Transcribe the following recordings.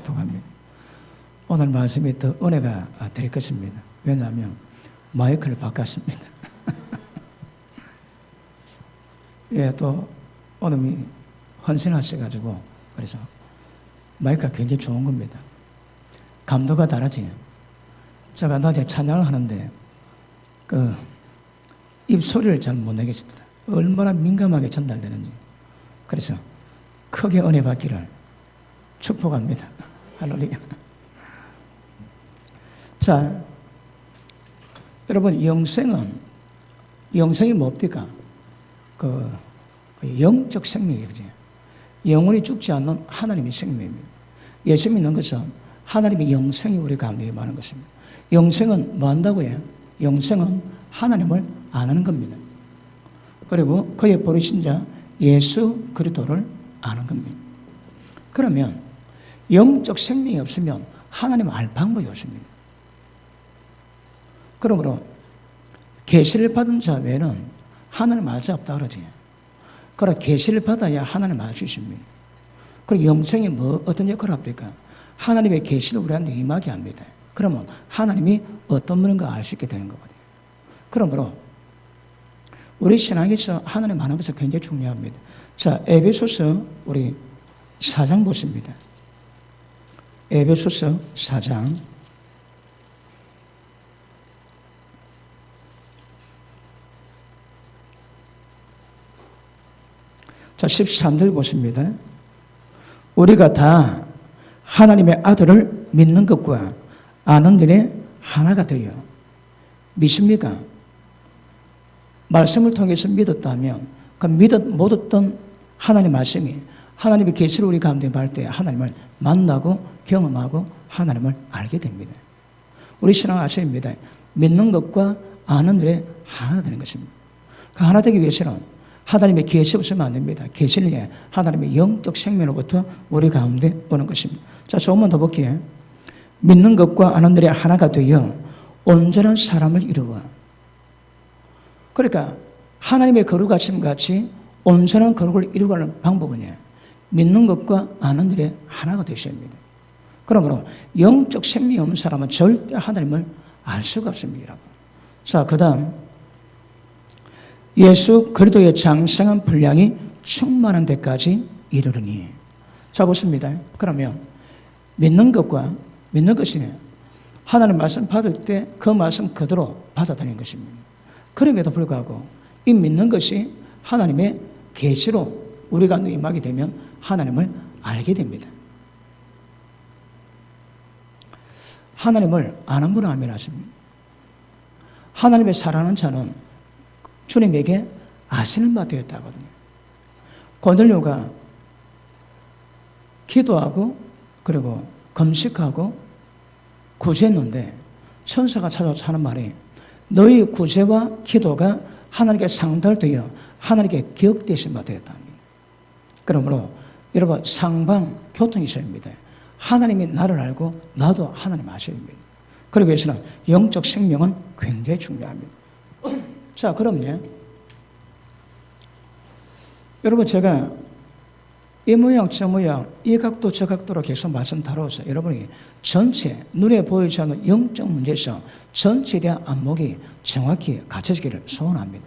축복합니다. 오늘 말씀이 더 은혜가 될 것입니다. 왜냐하면 마이크를 바꿨습니다. 예, 또 오늘 헌신하셔가지고 그래서 마이크가 굉장히 좋은 겁니다. 감도가 다르지. 제가 낮에 찬양을 하는데 그 입소리를 잘 못 내겠습니다. 얼마나 민감하게 전달되는지. 그래서 크게 은혜 받기를 축복합니다. 할렐루야. 자, 여러분, 영생이 뭡니까? 그 영적 생명이에요. 그죠? 영원히 죽지 않는 하나님의 생명입니다. 예수 믿는 것은 하나님의 영생이 우리 가운데 많은 것입니다. 영생은 뭐 한다고 해요? 영생은 하나님을 아는 겁니다. 그리고 그의 부르신 자 예수 그리스도를 아는 겁니다. 그러면 영적 생명이 없으면 하나님을 알 방법이 없습니다. 그러므로 계시를 받은 자 외에는 하나님 알 자 없다 그러지. 그러나 계시를 받아야 하나님 알 수 있습니다. 그리고 영생이 어떤 역할을 합니까? 하나님의 계시를 우리한테 임하게 합니다. 그러면 하나님이 어떤 분인가 알 수 있게 되는 거거든요. 그러므로 우리 신앙에서 하나님 아는 것이 굉장히 중요합니다. 자, 에베소서 우리 4장 보십니다. 에베소서 4장 자, 13절 보십니다. 우리가 다 하나님의 아들을 믿는 것과 아는 일에 하나가 되어 믿습니까? 말씀을 통해서 믿었다면 그 못 얻던 하나님의 말씀이 하나님의 계시를 우리 가운데 받을 때 하나님을 만나고 경험하고 하나님을 알게 됩니다. 우리 신앙 아셔야 합니다. 믿는 것과 아는 일에 하나 되는 것입니다. 그 하나 되기 위해서는 하나님의 계시 없으면 안 됩니다. 계시는 하나님의 영적 생명으로부터 우리 가운데 오는 것입니다. 자, 조금만 더 볼게요. 믿는 것과 아는 일에 하나가 되어 온전한 사람을 이루어. 그러니까 하나님의 거룩하심 같이 온전한 거룩을 이루어가는 방법은 믿는 것과 아는 일에 하나가 되셔야 합니다. 그러므로 영적 생명이 없는 사람은 절대 하나님을 알 수가 없습니다, 여러분. 자, 그 다음 예수 그리스도의 장성한 분량이 충만한 데까지 이르르니. 자, 보십니다. 그러면 믿는 것이 하나님 말씀 받을 때 그 말씀 그대로 받아들이는 것입니다. 그럼에도 불구하고 이 믿는 것이 하나님의 계시로 우리가 임하게 되면 하나님을 알게 됩니다. 하나님을 아는 분은 아멘 하십니다. 하나님의 사랑하는 자는 주님에게 아시는 바 되었다 하거든요. 고넬료가 기도하고 그리고 금식하고 구제했는데 천사가 찾아와서 하는 말이 너희 구제와 기도가 하나님께 상달되어 하나님께 기억되신 바 되었다 합니다. 그러므로 여러분 상방 교통이 있어야 합니다. 하나님이 나를 알고 나도 하나님 아셔야 합니다. 그러기 위해서는 영적 생명은 굉장히 중요합니다. 자, 그럼요. 여러분 제가 이 모양 저 모양 이 각도 저 각도로 계속 말씀 다뤄서 여러분이 전체 눈에 보이지 않는 영적 문제에서 전체에 대한 안목이 정확히 갖춰지기를 소원합니다.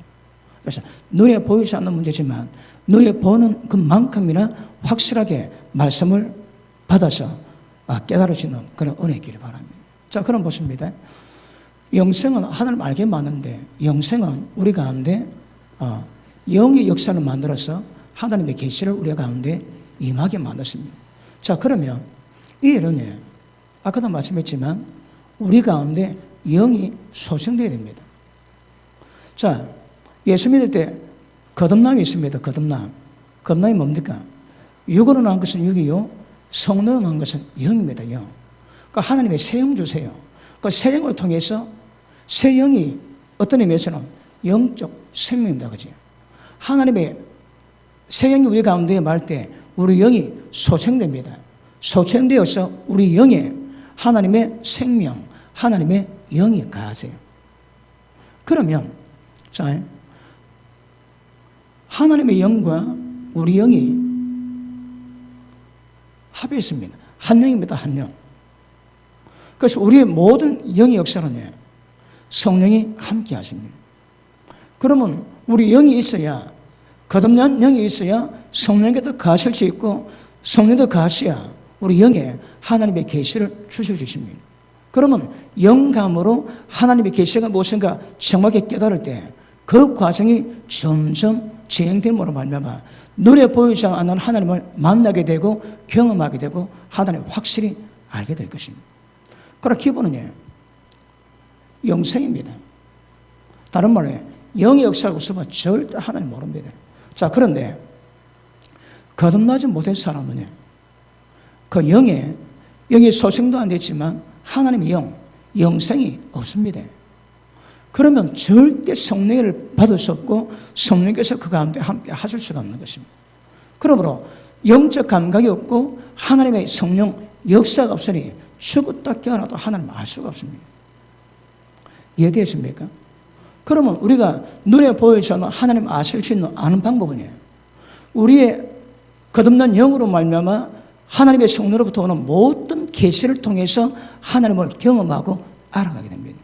그래서 눈에 보이지 않는 문제지만 눈에 보는 그만큼이나 확실하게 말씀을 받아서 깨달을 수 있는 그런 은혜 있기를 바랍니다. 자, 그럼 보십니다. 영생은 하나님 알게 맞는데 영생은 우리 가운데 영의 역사를 만들어서 하나님의 계시를 우리 가운데 임하게 만들었습니다. 자, 그러면 이 일은 아까도 말씀했지만 우리 가운데 영이 소생되어야 됩니다. 자, 예수 믿을 때 거듭남이 있습니다. 거듭남이 뭡니까? 육으로 난 것은 육이요, 성령으로 난 것은 영입니다. 영. 그러니까 하나님의 새 영 주세요. 그 새 영을 통해서 새 영이 어떤 의미에서는 영적 생명입니다. 그죠? 하나님의 새 영이 우리 가운데 말 때 우리 영이 소생됩니다. 소생되어서 우리 영에 하나님의 생명, 하나님의 영이 가하세요. 그러면 자, 하나님의 영과 우리 영이 합했습니다. 한 명입니다. 한 명. 그래서 우리의 모든 영의 역사는 성령이 함께 하십니다. 그러면 우리 영이 있어야, 거듭난 영이 있어야 성령께서 가실 수 있고, 성령도 가셔야 우리 영에 하나님의 계시를 주셔주십니다. 그러면 영감으로 하나님의 계시가 무엇인가 정확하게 깨달을 때 그 과정이 점점 진행됨으로 말미암아 눈에 보이지 않는 하나님을 만나게 되고 경험하게 되고 하나님을 확실히 알게 될 것입니다. 그러나 기본은 영생입니다. 다른 말로 영의 역사가 없으면 절대 하나님 모릅니다. 자, 그런데 거듭나지 못한 사람은 그 영의 소생도 안 됐지만 하나님의 영생이 없습니다. 그러면 절대 성령을 받을 수 없고 성령께서 그 가운데 함께 하실 수가 없는 것입니다. 그러므로 영적 감각이 없고 하나님의 성령 역사가 없으니 죽었다 깨어나도 하나님을 알 수가 없습니다. 이해되십니까? 그러면 우리가 눈에 보이지 않는 하나님 아실 수 있는 아는 방법은 우리의 거듭난 영으로 말미암아 하나님의 성령으로부터 오는 모든 계시를 통해서 하나님을 경험하고 알아가게 됩니다.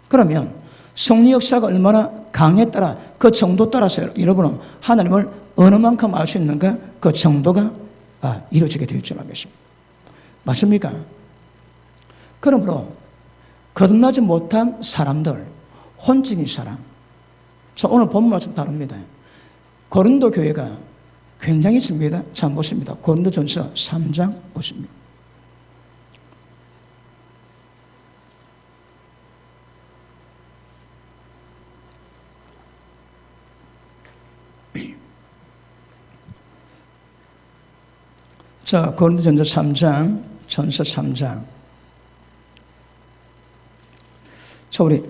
그러면 성령 역사가 얼마나 강에 따라 그 정도 따라서 여러분은 하나님을 어느 만큼 알 수 있는가 그 정도가 이루어지게 될 줄 알겠습니다. 맞습니까? 그러므로 거듭나지 못한 사람들, 혼적인 사람. 자, 오늘 본 말씀 다릅니다. 고린도 교회가 굉장히 있습니다. 자, 보십니다. 고린도전서 3장 보십니다. 자, 고린도전서 3장, 전서 3장. 자, 우리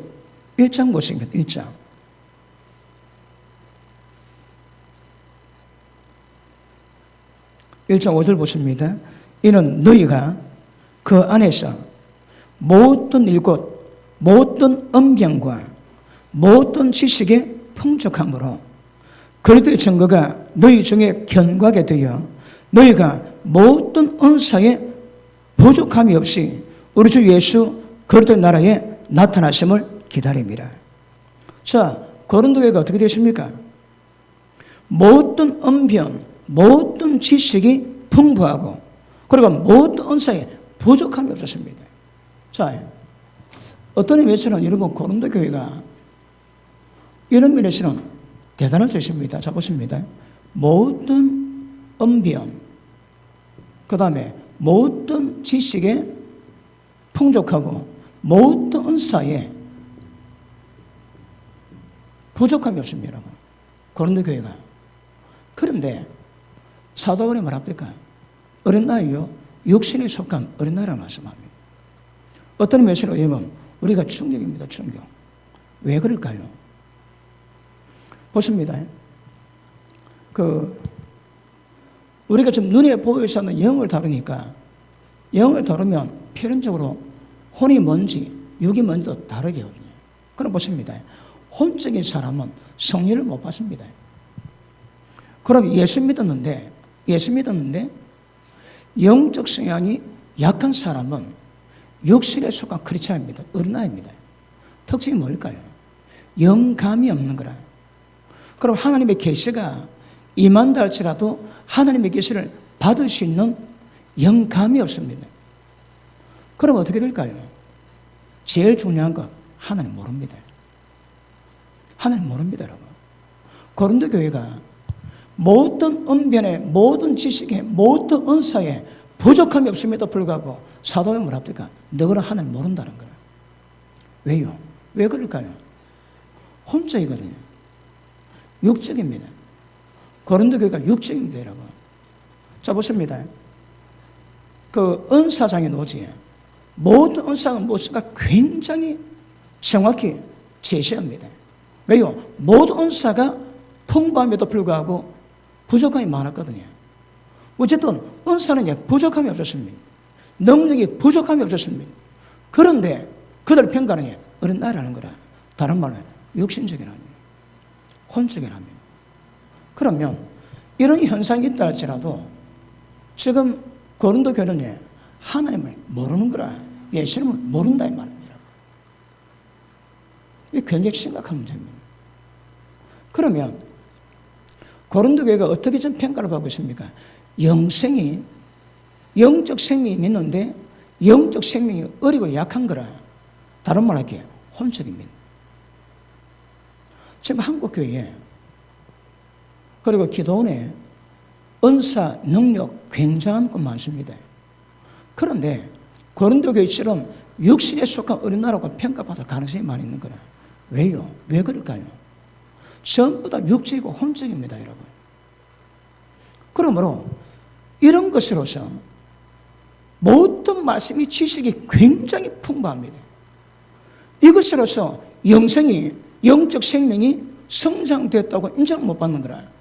1장 보십니다. 1장. 1장 5절 보십니다. 이는 너희가 그 안에서 모든 일곱, 모든 언병과 모든 지식에 풍족함으로 그리스도의 증거가 너희 중에 견고하게 되어 너희가 모든 은사에 부족함이 없이 우리 주 예수 그리스도의 나라에 나타나심을 기다립니다. 자, 고린도 교회가 어떻게 되십니까? 모든 언변, 모든 지식이 풍부하고 그리고 모든 은사에 부족함이 없었습니다. 자, 어떤 의미에서는 여러분 고린도 교회가 이런 면에서는 대단한 뜻입니다. 자, 보십니다. 모든 언변, 그 다음에 모든 지식에 풍족하고 모든 은사에 부족함이 없습니다. 고린도 교회가. 그런데 사도 바울이 말합니까? 어린 나이요, 육신에 속한 어린 나이라고 말씀합니다. 어떤 면에서 여러분 우리가 충격입니다. 충격. 왜 그럴까요? 보십니다. 우리가 지금 눈에 보이지 않는 영을 다루니까 영을 다루면 필연적으로 혼이 뭔지 육이 뭔지도 다르게 하거든요. 그럼 보십니다. 혼적인 사람은 성령을 못 받습니다. 그럼 예수 믿었는데 영적 성향이 약한 사람은 육신에 속한 크리스찬입니다. 어린아이입니다. 특징이 뭘까요? 영감이 없는 거라. 그럼 하나님의 계시가 임한다 할지라도 하나님의 계시를 받을 수 있는 영감이 없습니다. 그럼 어떻게 될까요? 제일 중요한 건 하나님 모릅니다. 하나님 모릅니다, 여러분. 고린도 교회가 모든 언변에, 모든 지식에, 모든 은사에 부족함이 없음에도 불구하고 사도가 뭐랍니까? 너희는 하나님 모른다는 거예요. 왜요? 왜 그럴까요? 혼적이거든요. 육적입니다. 고린도 교회가 육적입니다, 여러분. 자, 보십니다. 그 은사장의 노지에 모든 은사가 무엇인가 굉장히 정확히 제시합니다. 왜요? 모든 은사가 풍부함에도 불구하고 부족함이 많았거든요. 어쨌든 은사는 부족함이 없었습니다. 능력이 부족함이 없었습니다. 그런데 그들 평가는 어린 나이라는 거라. 다른 말로 육신적이랍니다. 혼적이랍니다. 그러면 이런 현상이 있다 할지라도 지금 고린도 교회는 하나님을 모르는 거라. 예수님을 모른다 이 말입니다. 이게 굉장히 심각한 문제입니다. 그러면 고린도 교회가 어떻게 좀 평가를 받고 있습니까? 영적 생명이 있는데 영적 생명이 어리고 약한 거라. 다른 말 할게요. 혼적입니다. 지금 한국교회에 그리고 기도원에 은사, 능력 굉장한 것 많습니다. 그런데 고린도 교회처럼 육신에 속한 어린 나라고 평가받을 가능성이 많이 있는 거라. 왜요? 왜 그럴까요? 전부 다 육적이고 혼적입니다, 여러분. 그러므로 이런 것으로서 모든 말씀이 지식이 굉장히 풍부합니다. 이것으로서 영적 생명이 성장됐다고 인정을 못 받는 거라.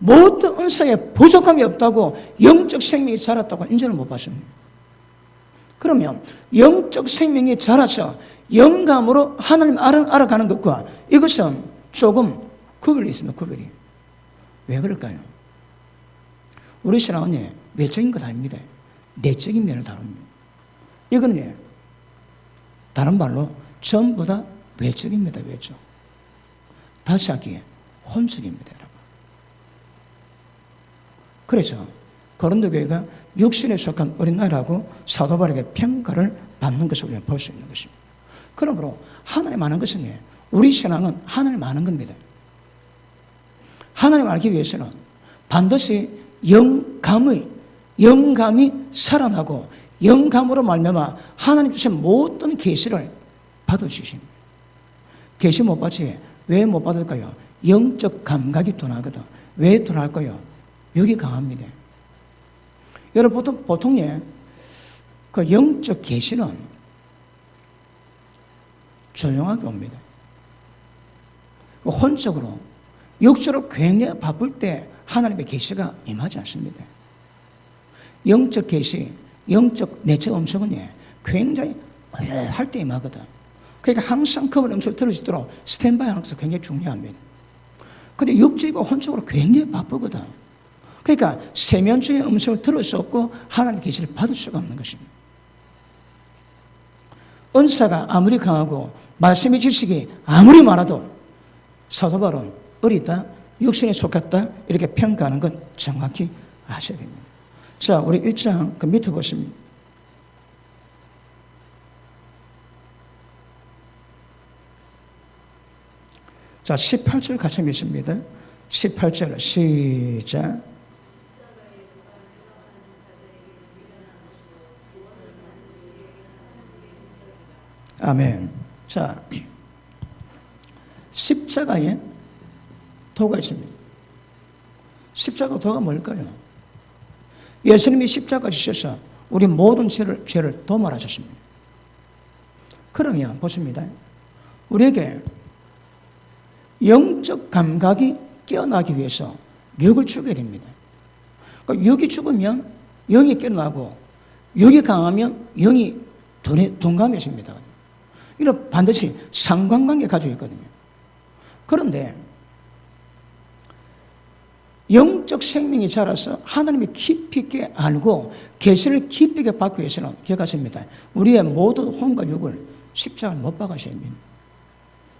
모든 은사에 부족함이 없다고 영적 생명이 자랐다고 인정을 못 받습니다. 그러면 영적 생명이 자라서 영감으로 하나님 알아가는 것과 이것은 조금 구별이 있습니다. 구별이. 왜 그럴까요? 우리 신앙은 외적인 것 아닙니다. 내적인 면을 다룹니다. 이거는 다른 말로 전부 다 외적입니다. 외적. 다시 하기에 혼적입니다, 여러분. 그래서 고린도 교회가 육신에 속한 어린 나라고 사도 바울에게 평가를 받는 것을 우리가 볼 수 있는 것입니다. 그러므로 하나님 아는 것은 우리 신앙은 하나님 아는 겁니다. 하나님 알기 위해서는 반드시 영감이 살아나고 영감으로 말미암아 하나님 주신 모든 계시를 받아주십니다. 계시 못 받지 왜 못 받을까요? 영적 감각이 둔하거든. 왜 둔할까요? 여기 강합니다. 여러분 보통 그 영적 계시는 조용하게 옵니다. 혼적으로 육적으로 굉장히 바쁠 때 하나님의 계시가 임하지 않습니다. 영적 계시, 영적 내적 음성은 굉장히 할 때 임하거든. 그러니까 항상 그 음성을 들을 수 있도록 스탠바이 하는 것이 굉장히 중요합니다. 그런데 육적이고 혼적으로 굉장히 바쁘거든. 그러니까 세면중의 음성을 들을 수 없고 하나님의 계시를 받을 수가 없는 것입니다. 은사가 아무리 강하고 말씀의 지식이 아무리 많아도 사도 바울은 어리다, 육신에 속했다 이렇게 평가하는 건 정확히 아셔야 됩니다. 자, 우리 1장 그 밑에 보시면 자, 18절 같이 읽습니다. 18절 시작. 아멘. 자, 십자가에 도가 있습니다. 십자가 도가 뭘까요? 예수님이 십자가 지셔서 우리 모든 죄를 도말하셨습니다. 그러면 보십니다. 우리에게 영적 감각이 깨어나기 위해서 육을 죽여야 됩니다. 그러니까 육이 죽으면 영이 깨어나고 육이 강하면 영이 둔감해집니다. 이런 반드시 상관관계 가지고 있거든요. 그런데 영적 생명이 자라서 하나님이 깊이 있게 알고 계시를 깊이 있게 받기 위해서는 기억하십니다. 우리의 모든 혼과 육을 십자가를 못 박으셔야 됩니다.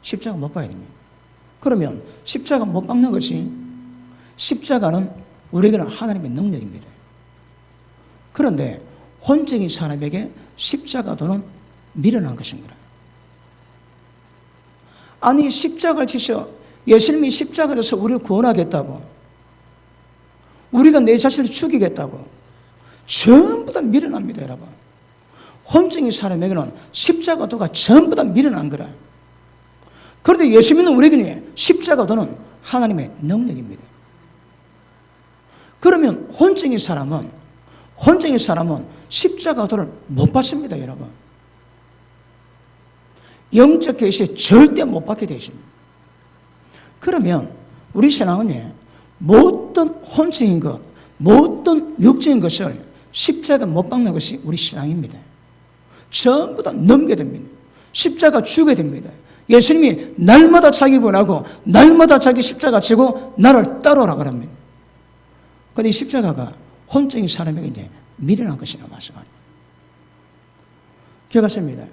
십자가 못 박아야 됩니다. 그러면 십자가 못 박는 것이 십자가는 우리에게는 하나님의 능력입니다. 그런데 혼적인 사람에게 십자가도는 미련한 것입니다. 아니 십자가를 지셔 예수님이 십자가를 져서 우리를 구원하겠다고 우리가 내 자신을 죽이겠다고 전부 다 미련합니다. 여러분 혼적인 사람에게는 십자가도가 전부 다 미련한 거라. 그런데 예수 믿는 우리에게는 십자가도는 하나님의 능력입니다. 그러면 혼적인 사람은 십자가도를 못 받습니다. 여러분 영적 계시 절대 못 받게 되어 있습니다. 그러면 우리 신앙은 모든 혼적인 것, 모든 육적인 것을 십자가 못 박는 것이 우리 신앙입니다. 전부 다 넘겨야 됩니다. 십자가 죽여야 됩니다. 예수님이 날마다 자기 부인하고 날마다 자기 십자가 지고 나를 따라오라 그럽니다. 그런데 이 십자가가 혼적인 사람에게 이제 미련한 것이라고 말씀합니다. 기억하십니다.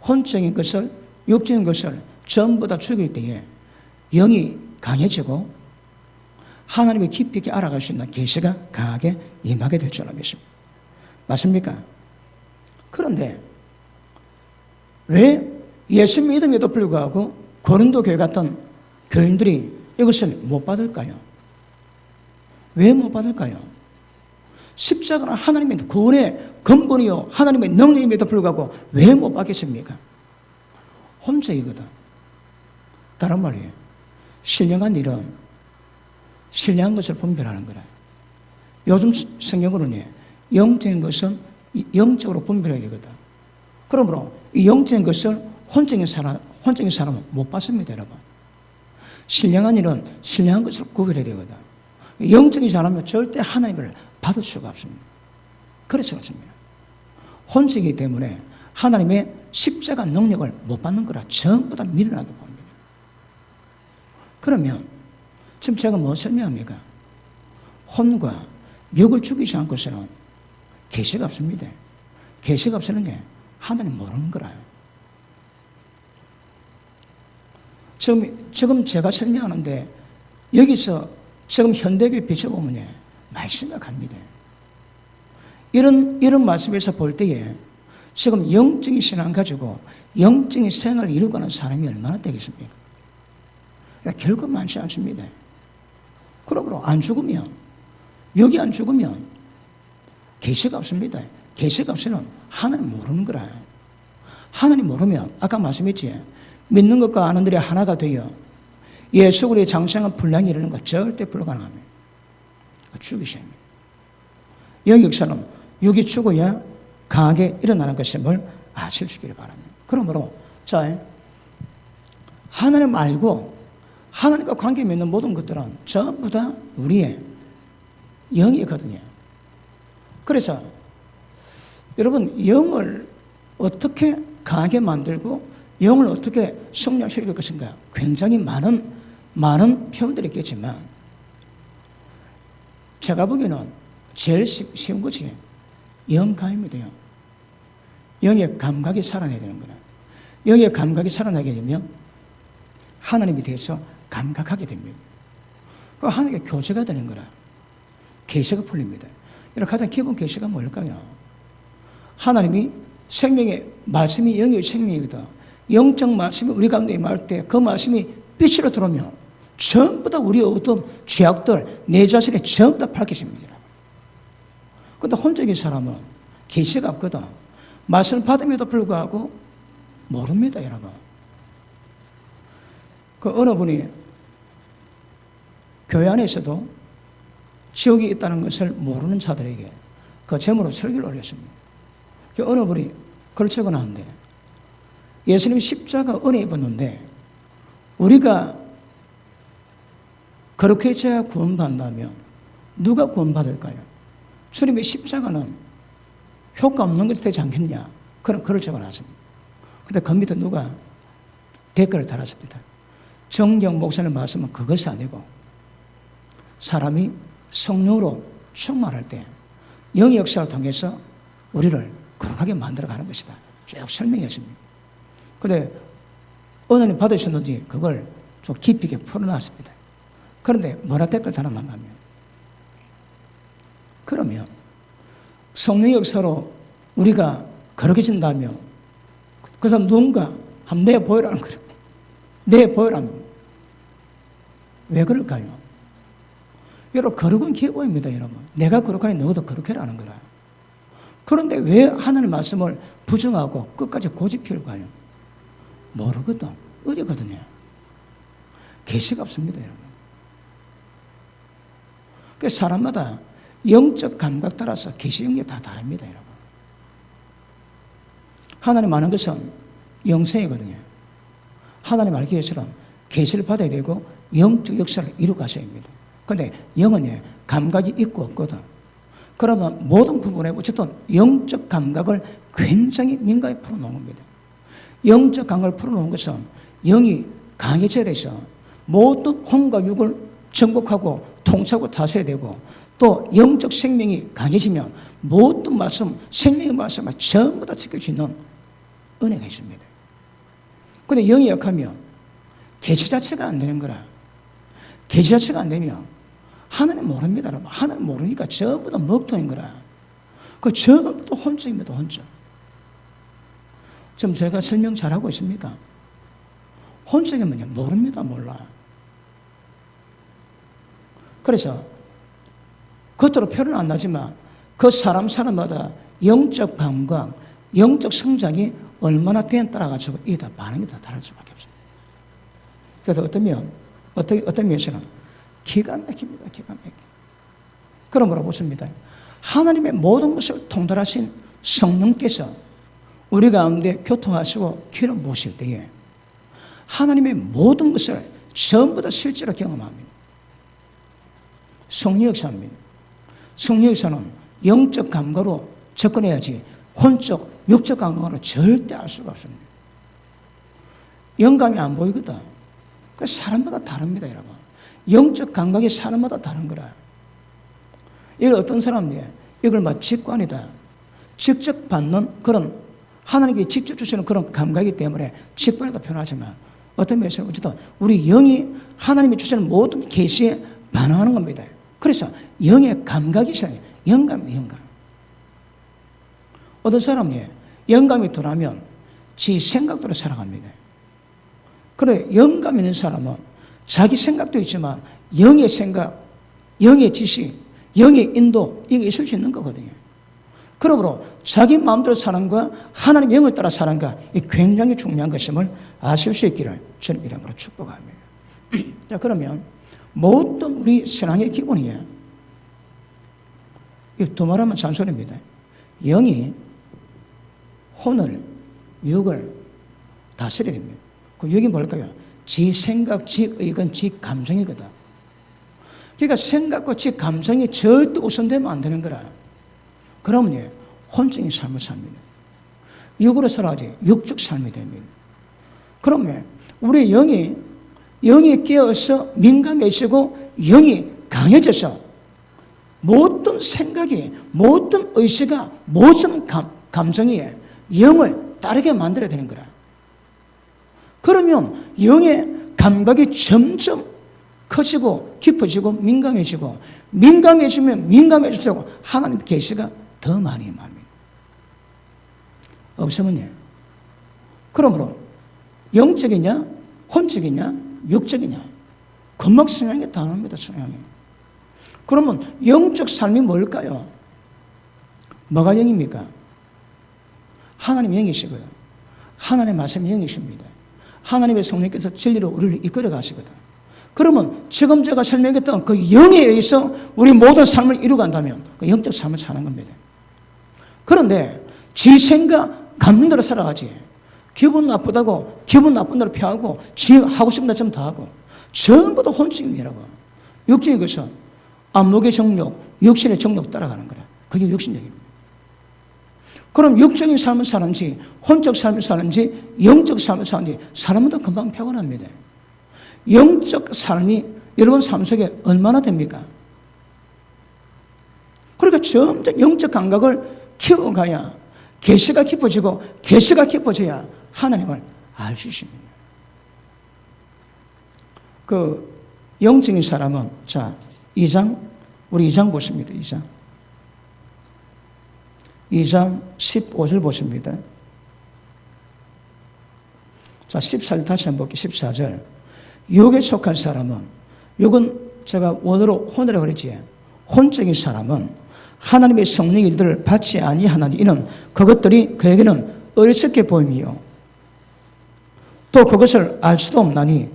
혼적인 것을, 육적인 것을 전부 다 죽일 때에 영이 강해지고 하나님의 깊이 있게 알아갈 수 있는 계시가 강하게 임하게 될 줄로 믿습니다. 맞습니까? 그런데 왜 예수 믿음에도 불구하고 고린도 교회 같은 교인들이 이것을 못 받을까요? 왜 못 받을까요? 십자가는 하나님의 구원의 근본이요 하나님의 능력임에도 불구하고 왜 못 받겠습니까? 혼적이거든. 다른 말이에요. 신령한 일은 신령한 것을 분별하는 거라. 요즘 성경으로는 영적인 것은 영적으로 분별해야 되거든. 그러므로 이 영적인 것을 혼적인 사람은 못 받습니다, 여러분. 신령한 일은 신령한 것을 구별해야 되거든. 영적인 사람은 절대 하나님을 받을 수가 없습니다. 그래서 그렇습니다. 혼적이기 때문에 하나님의 십자가 능력을 못 받는 거라 전부 다 미련하게 봅니다. 그러면 지금 제가 뭐 설명합니까? 혼과 육을 죽이지 않고서는 계시가 없습니다. 계시가 없으는 게 하나님 모르는 거라요. 지금 제가 설명하는데 여기서 지금 현대교회 비춰보면 많이 심각합니다. 이런 말씀에서 볼 때에 지금 영적인 신앙 가지고 영적인 생활을 이루고 가는 사람이 얼마나 되겠습니까? 그러니까 결코 많지 않습니다. 그러므로 안 죽으면, 여기 안 죽으면 계시가 없습니다. 계시가 없으면 하나님 모르는 거라. 하나님 모르면 아까 말씀했지, 믿는 것과 아는 들이 하나가 되어 예수 그리스도의 장성한 분량이 이르는 것 절대 불가능합니다. 죽이셔야 합니다. 영의 역사는 육이 죽어야 강하게 일어나는 것임을 아실 바랍니다. 그러므로 자, 하나님 알고 하나님과 관계 맺는 모든 것들은 전부 다 우리의 영이거든요. 그래서 여러분, 영을 어떻게 강하게 만들고 영을 어떻게 성장시킬 것인가, 굉장히 많은 표현들이 있겠지만 제가 보기에는 제일 쉬운 것이 영감입니다. 영의 감각이 살아나야 되는 거라. 영의 감각이 살아나게 되면 하나님에 대해서 감각하게 됩니다. 그 하나님과 교제가 되는 거라. 계시가 풀립니다. 이런 가장 기본 계시가 뭘까요? 하나님이 생명의 말씀이 영의 생명이거든. 영적 말씀이 우리 가운데 임할 때 그 말씀이 빛으로 들어오면 전부 다 우리의 어떤 죄악들, 내 자신의 전부 다 밝혀집니다. 그런데 혼적인 사람은 계시가 없거든. 말씀을 받음에도 불구하고 모릅니다, 여러분. 그 어느 분이 교회 안에서도 지옥이 있다는 것을 모르는 자들에게 그 제목으로 설교를 올렸습니다. 그 어느 분이 그걸 적어놨는데, 예수님이 십자가 은혜 입었는데 우리가 그렇게 해야 구원받는다면 누가 구원받을까요? 주님의 십자가는 효과 없는 것이 되지 않겠느냐, 그런 글을 적어놨습니다. 근데 그 밑에 누가 댓글을 달았습니다. 정경 목사님 말씀은 그것이 아니고 사람이 성령으로 충만할 때 영의 역사를 통해서 우리를 거룩하게 만들어가는 것이다, 쭉 설명했습니다. 근데 은혜를 받으셨는지 그걸 좀 깊이 있게 풀어놨습니다. 그런데 뭐라 댓글 달아놨냐면, 그러면 성령의 역사로 우리가 거룩해진다면 그 사람 누군가 한번 내보여라는 거예요. 내보여라는. 왜 그럴까요? 여러분, 거룩은 기본입니다, 여러분. 내가 거룩하니 너도 거룩해라는 거라. 그런데 왜 하나님의 말씀을 부정하고 끝까지 고집필까요? 모르거든. 어리거든요. 계시가 없습니다, 여러분. 그래서 사람마다 영적 감각 따라서 계시 영역이 다 다릅니다, 여러분. 하나님 아는 것은 영생이거든요. 하나님 알기 위해서는 계시를 받아야 되고 영적 역사를 이루가셔야 합니다. 그런데 영은 감각이 있고 없거든. 그러면 모든 부분에 어쨌든 영적 감각을 굉장히 민감히 풀어놓은 겁니다. 영적 감각을 풀어놓은 것은 영이 강해져야 돼서 모든 혼과 육을 정복하고 통치하고 다스려야 되고, 또 영적 생명이 강해지면 모든 말씀, 생명의 말씀을 전부 다 지킬 수 있는 은혜가 있습니다. 그런데 영이 약하면 계시 자체가 안 되는 거라. 계시 자체가 안 되면 하나님 모릅니다. 하나님 모르니까 전부 다 먹통인 거라. 그 전부 다 혼적입니다. 혼적. 지금 제가 설명 잘하고 있습니까? 혼적이 뭐냐? 모릅니다. 몰라. 그래서 겉으로 표현은 안 나지만 그 사람마다 영적 감각, 영적 성장이 얼마나 되냐에 따라가지고 이게 다 반응이 다 다를 수밖에 없습니다. 그래서 어떤 면에서는 기가 막힙니다. 기가 막혀. 그러므로 보십니다. 하나님의 모든 것을 통달하신 성령께서 우리 가운데 교통하시고 길을 모실 때에 하나님의 모든 것을 전부 다 실제로 경험합니다. 성령 역사입니다. 성령 역사는 영적 감각으로 접근해야지 혼적, 육적 감각으로 절대 알 수가 없습니다. 영감이 안 보이거든. 그 사람마다 다릅니다, 여러분. 영적 감각이 사람마다 다른 거라. 이걸 어떤 사람이 이걸 막 직관이다. 직접 받는 그런 하나님께 직접 주시는 그런 감각이기 때문에 직관이다 표현하지만 어떤 면에서는 어쨌든 우리 영이 하나님이 주시는 모든 계시에 반응하는 겁니다. 그래서 영의 감각이 있어요. 영감이 영감. 어떤 사람이 영감이 돌아오면 지 생각대로 살아갑니다. 그래 영감 있는 사람은 자기 생각도 있지만 영의 생각, 영의 지시, 영의 인도 이게 있을 수 있는 거거든요. 그러므로 자기 마음대로 사는 것, 하나님 영을 따라 사는 것, 이 굉장히 중요한 것임을 아실 수 있기를 주님 이름으로 축복합니다. 자, 그러면 모든 우리 신앙의 기본이에요. 이 두 말하면 잔소리입니다. 영이 혼을, 육을 다스려야 됩니다. 그 육이 뭘까요? 지 생각, 지 의견, 지 감정이거든. 그러니까 생각과 지 감정이 절대 우선되면 안 되는 거라. 그러면 혼적인 삶을 삽니다. 육으로 살아야지 육적 삶이 됩니다. 그러면 우리 영이 깨어서 민감해지고 영이 강해져서 모든 생각이, 모든 의식이, 모든 감정이 영을 따르게 만들어야 되는 거라. 그러면 영의 감각이 점점 커지고 깊어지고 민감해지고 민감해지면 민감해질수록 하나님의 계시가 더 많이 임합니다. 없으면요. 그러므로 영적이냐 혼적이냐 육적이냐 금방 성향이 다릅니다. 성향이. 그러면 영적 삶이 뭘까요? 뭐가 영입니까? 하나님 영이시고요. 하나님의 말씀이 영이십니다. 하나님의 성령께서 진리로 우리를 이끌어 가시거든. 그러면 지금 제가 설명했던 그 영에 의해서 우리 모든 삶을 이루어간다면 그 영적 삶을 사는 겁니다. 그런데 지 생각, 감정대로 살아가지. 기분 나쁘다고 기분 나쁜 대로 피하고 지 하고 싶은 대로 좀 더 하고 전부 다 혼적입니다. 육적인 것은 안목의 정욕, 육신의 정욕 따라가는 거라. 그게 육신적입니다. 그럼 육적인 삶을 사는지 혼적 삶을 사는지 영적 삶을 사는지 사람마다 금방 표현합니다. 영적 삶이 여러분 삶 속에 얼마나 됩니까? 그러니까 점점 영적 감각을 키워가야 계시가 깊어지고 계시가 깊어져야 하나님을 알 수 있습니다. 그 영적인 사람은 자 2장 우리 2장 보십니다. 2장 15절 보십니다. 자 14절 다시 한번 볼게요. 14절 육에 속한 사람은 육은 제가 원어로 혼이라고 그랬지. 혼적인 사람은 하나님의 성령의 일들을 받지 아니하나니 이는 그것들이 그에게는 어리석게 보임이요 또 그것을 알 수도 없나니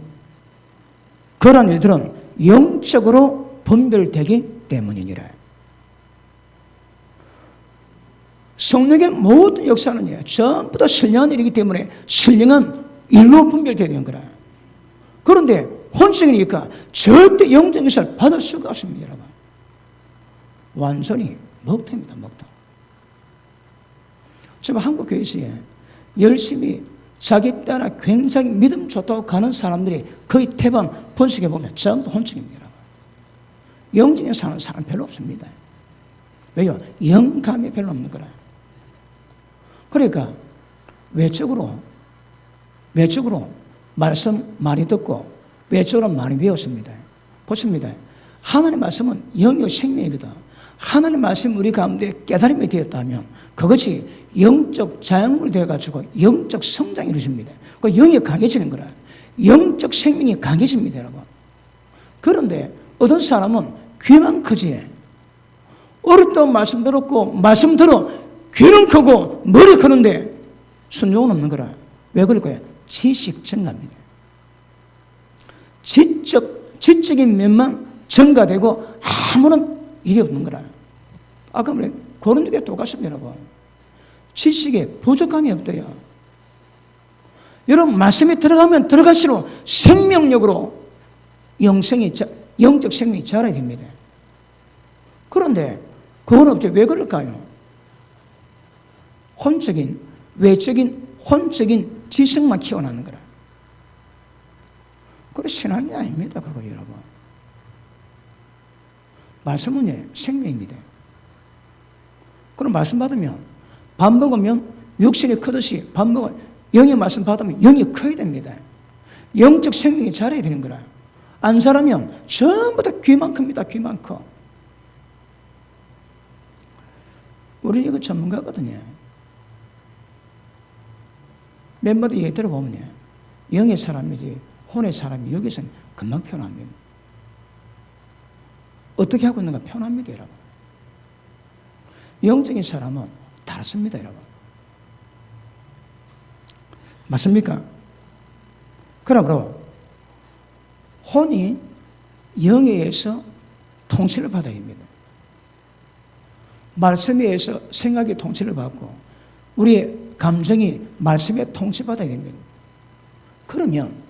그러한 일들은 영적으로 분별되기 때문이니라. 성령의 모든 역사는 전부 다 신령한 일이기 때문에 신령한 일로 분별되어야 되는 거라. 그런데 혼적이니까 절대 영적인 것을 받을 수가 없습니다. 여러분. 완전히 먹통입니다. 먹통. 지금 한국 교회에서 열심히 자기 따라 굉장히 믿음 좋다고 가는 사람들이 거의 대부분 분석해 보면 전부 혼적입니다. 영적인 사는 사람 별로 없습니다. 왜요? 영감이 별로 없는 거라. 그러니까 외적으로 말씀 많이 듣고 외적으로 많이 배웠습니다. 보십니다. 하나님의 말씀은 영의 생명이거든. 하나님의 말씀이 우리 가운데 깨달음이 되었다면 그것이 영적 자양물이 되어가지고 영적 성장이 이루어집니다. 그 영이 강해지는 거라. 영적 생명이 강해집니다, 여러분. 그런데 어떤 사람은 귀만 크지. 어렵다고 말씀 들었고 말씀 들어 귀는 크고 머리 크는데 순종은 없는 거라. 왜 그럴까요? 지식 증가입니다. 지적인 면만 증가되고 아무런 일이 없는 거라. 아까 말해 고린도교회 똑같습니다, 여러분. 지식에 부족함이 없대요. 여러분 말씀에 들어가면 들어갈수록 생명력으로 영적 생명이 자라야 됩니다. 그런데 그건 없죠. 왜 그럴까요? 혼적인 지성만 키워나는 거라. 그래 신앙이 아닙니다, 그거 여러분. 말씀은 생명입니다. 그럼 말씀 받으면 밥 먹으면 육신이 크듯이 밥 먹으면 영의 말씀 받으면 영이 커야 됩니다. 영적 생명이 자라야 되는 거라. 안 자라면 전부 다 귀만 큽니다. 귀만 커. 우리는 이거 전문가거든요. 멤버들 얘기 들어보면 영의 사람이지 혼의 사람이 여기서는 금방 표현합니다. 어떻게 하고 있는가 표현합니다, 여러분. 영적인 사람은 다릅니다, 여러분. 맞습니까? 그러므로 혼이 영에 의해서 통치를 받아야 됩니다. 말씀에 의해서 생각이 통치를 받고 우리의 감정이 말씀에 통치받아야 됩니다. 그러면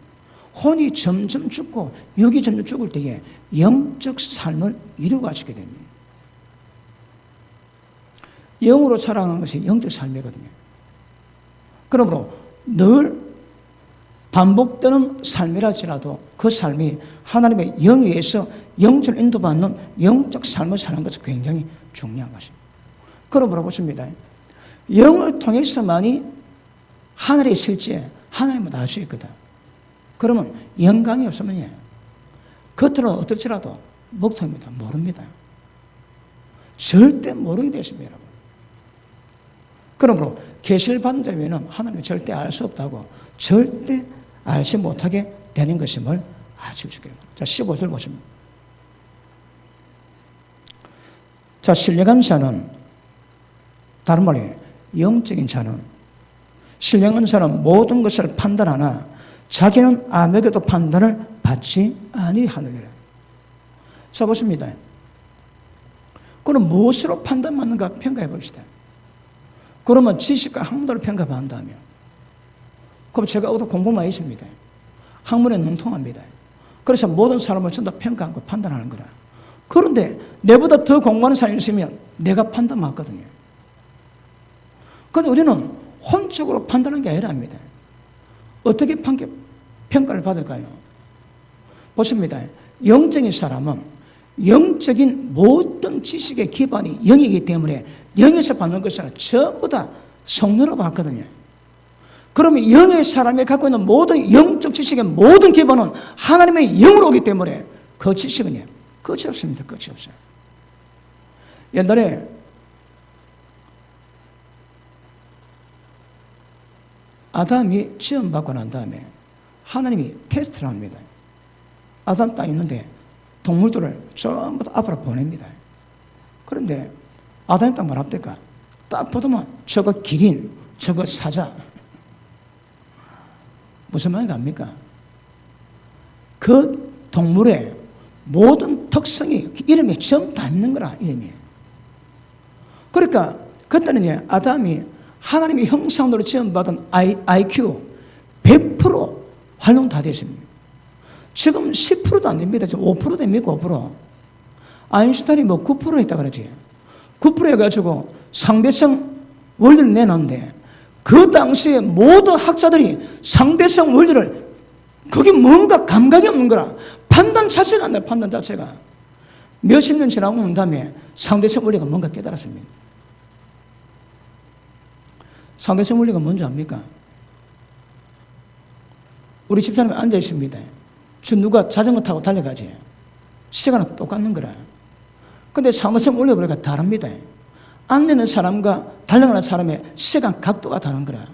혼이 점점 죽고 육이 점점 죽을 때에 영적 삶을 이루어가시게 됩니다. 영으로 자라는 것이 영적 삶이거든요. 그러므로 늘 반복되는 삶이랄지라도 그 삶이 하나님의 영에 의해서 영적으로 인도받는 영적 삶을 사는 것은 굉장히 중요한 것입니다. 그러므로 보십니다. 영을 통해서만이 하늘의 실제 하나님을 알 수 있거든. 그러면 영광이 없으면 겉으로는 어떨지라도 목통입니다. 모릅니다. 절대 모르게 되십니다, 여러분. 그러므로 계시를 받은 자면은 하나님을 절대 알 수 없다고 절대 알지 못하게 되는 것임을 아시기 바랍니다. 자, 15절 보십니다. 자, 신령한 자는 다른 말이에요. 영적인 자는 신령한 자는 모든 것을 판단하나 자기는 아무에게도 판단을 받지 아니하느니라. 자, 보십니다. 그럼 무엇으로 판단받는가 평가해 봅시다. 그러면 지식과 학문을 평가받는다면 그럼 제가 얻어 공부 많이 있습니다. 학문에 능통합니다. 그래서 모든 사람을 전부 다 평가하고 판단하는 거라. 그런데 내보다 더 공부하는 사람이 있으면 내가 판단받거든요. 그런데 우리는 혼적으로 판단하는 게 아니랍니다. 어떻게 평가를 받을까요? 보십니다. 영적인 사람은 영적인 모든 지식의 기반이 영이기 때문에 영에서 받는 것은 전부 다 성령으로 받거든요. 그러면 영의 사람이 갖고 있는 모든 영적 지식의 모든 기반은 하나님의 영으로 오기 때문에 그 지식은 끝이 없습니다. 끝이 없어요. 옛날에 아담이 지음받고 난 다음에 하나님이 테스트를 합니다. 아담 땅에 있는데 동물들을 전부 다 앞으로 보냅니다. 그런데 아담 땅 뭘 합니까? 딱 보더만 저거 기린, 저거 사자. 무슨 말인가 합니까? 그 동물의 모든 특성이 이름에 전부 다 있는 거라, 이름이. 그러니까 그때는 아담이 하나님의 형상으로 지음받은 IQ 100% 활용 다 됐습니다. 지금 10%도 안 됩니다. 지금 5% 됩니까? 5%. 아인슈타인이 9% 했다 그러지. 9% 해가지고 상대성 원리를 내놨는데 그 당시에 모든 학자들이 상대성 원리를 그게 뭔가 감각이 없는 거라. 판단 자체가 안 돼, 판단 자체가. 몇십 년 지나고 난 다음에 상대성 원리가 뭔가 깨달았습니다. 상대성 원리가 뭔지 압니까? 우리 집사람이 앉아 있습니다. 저 누가 자전거 타고 달려가지. 시간은 똑같는 거라. 근데 상대성 원리가 보니까 다릅니다. 앉는 사람과 달려가는 사람의 시간 각도가 다른 거라.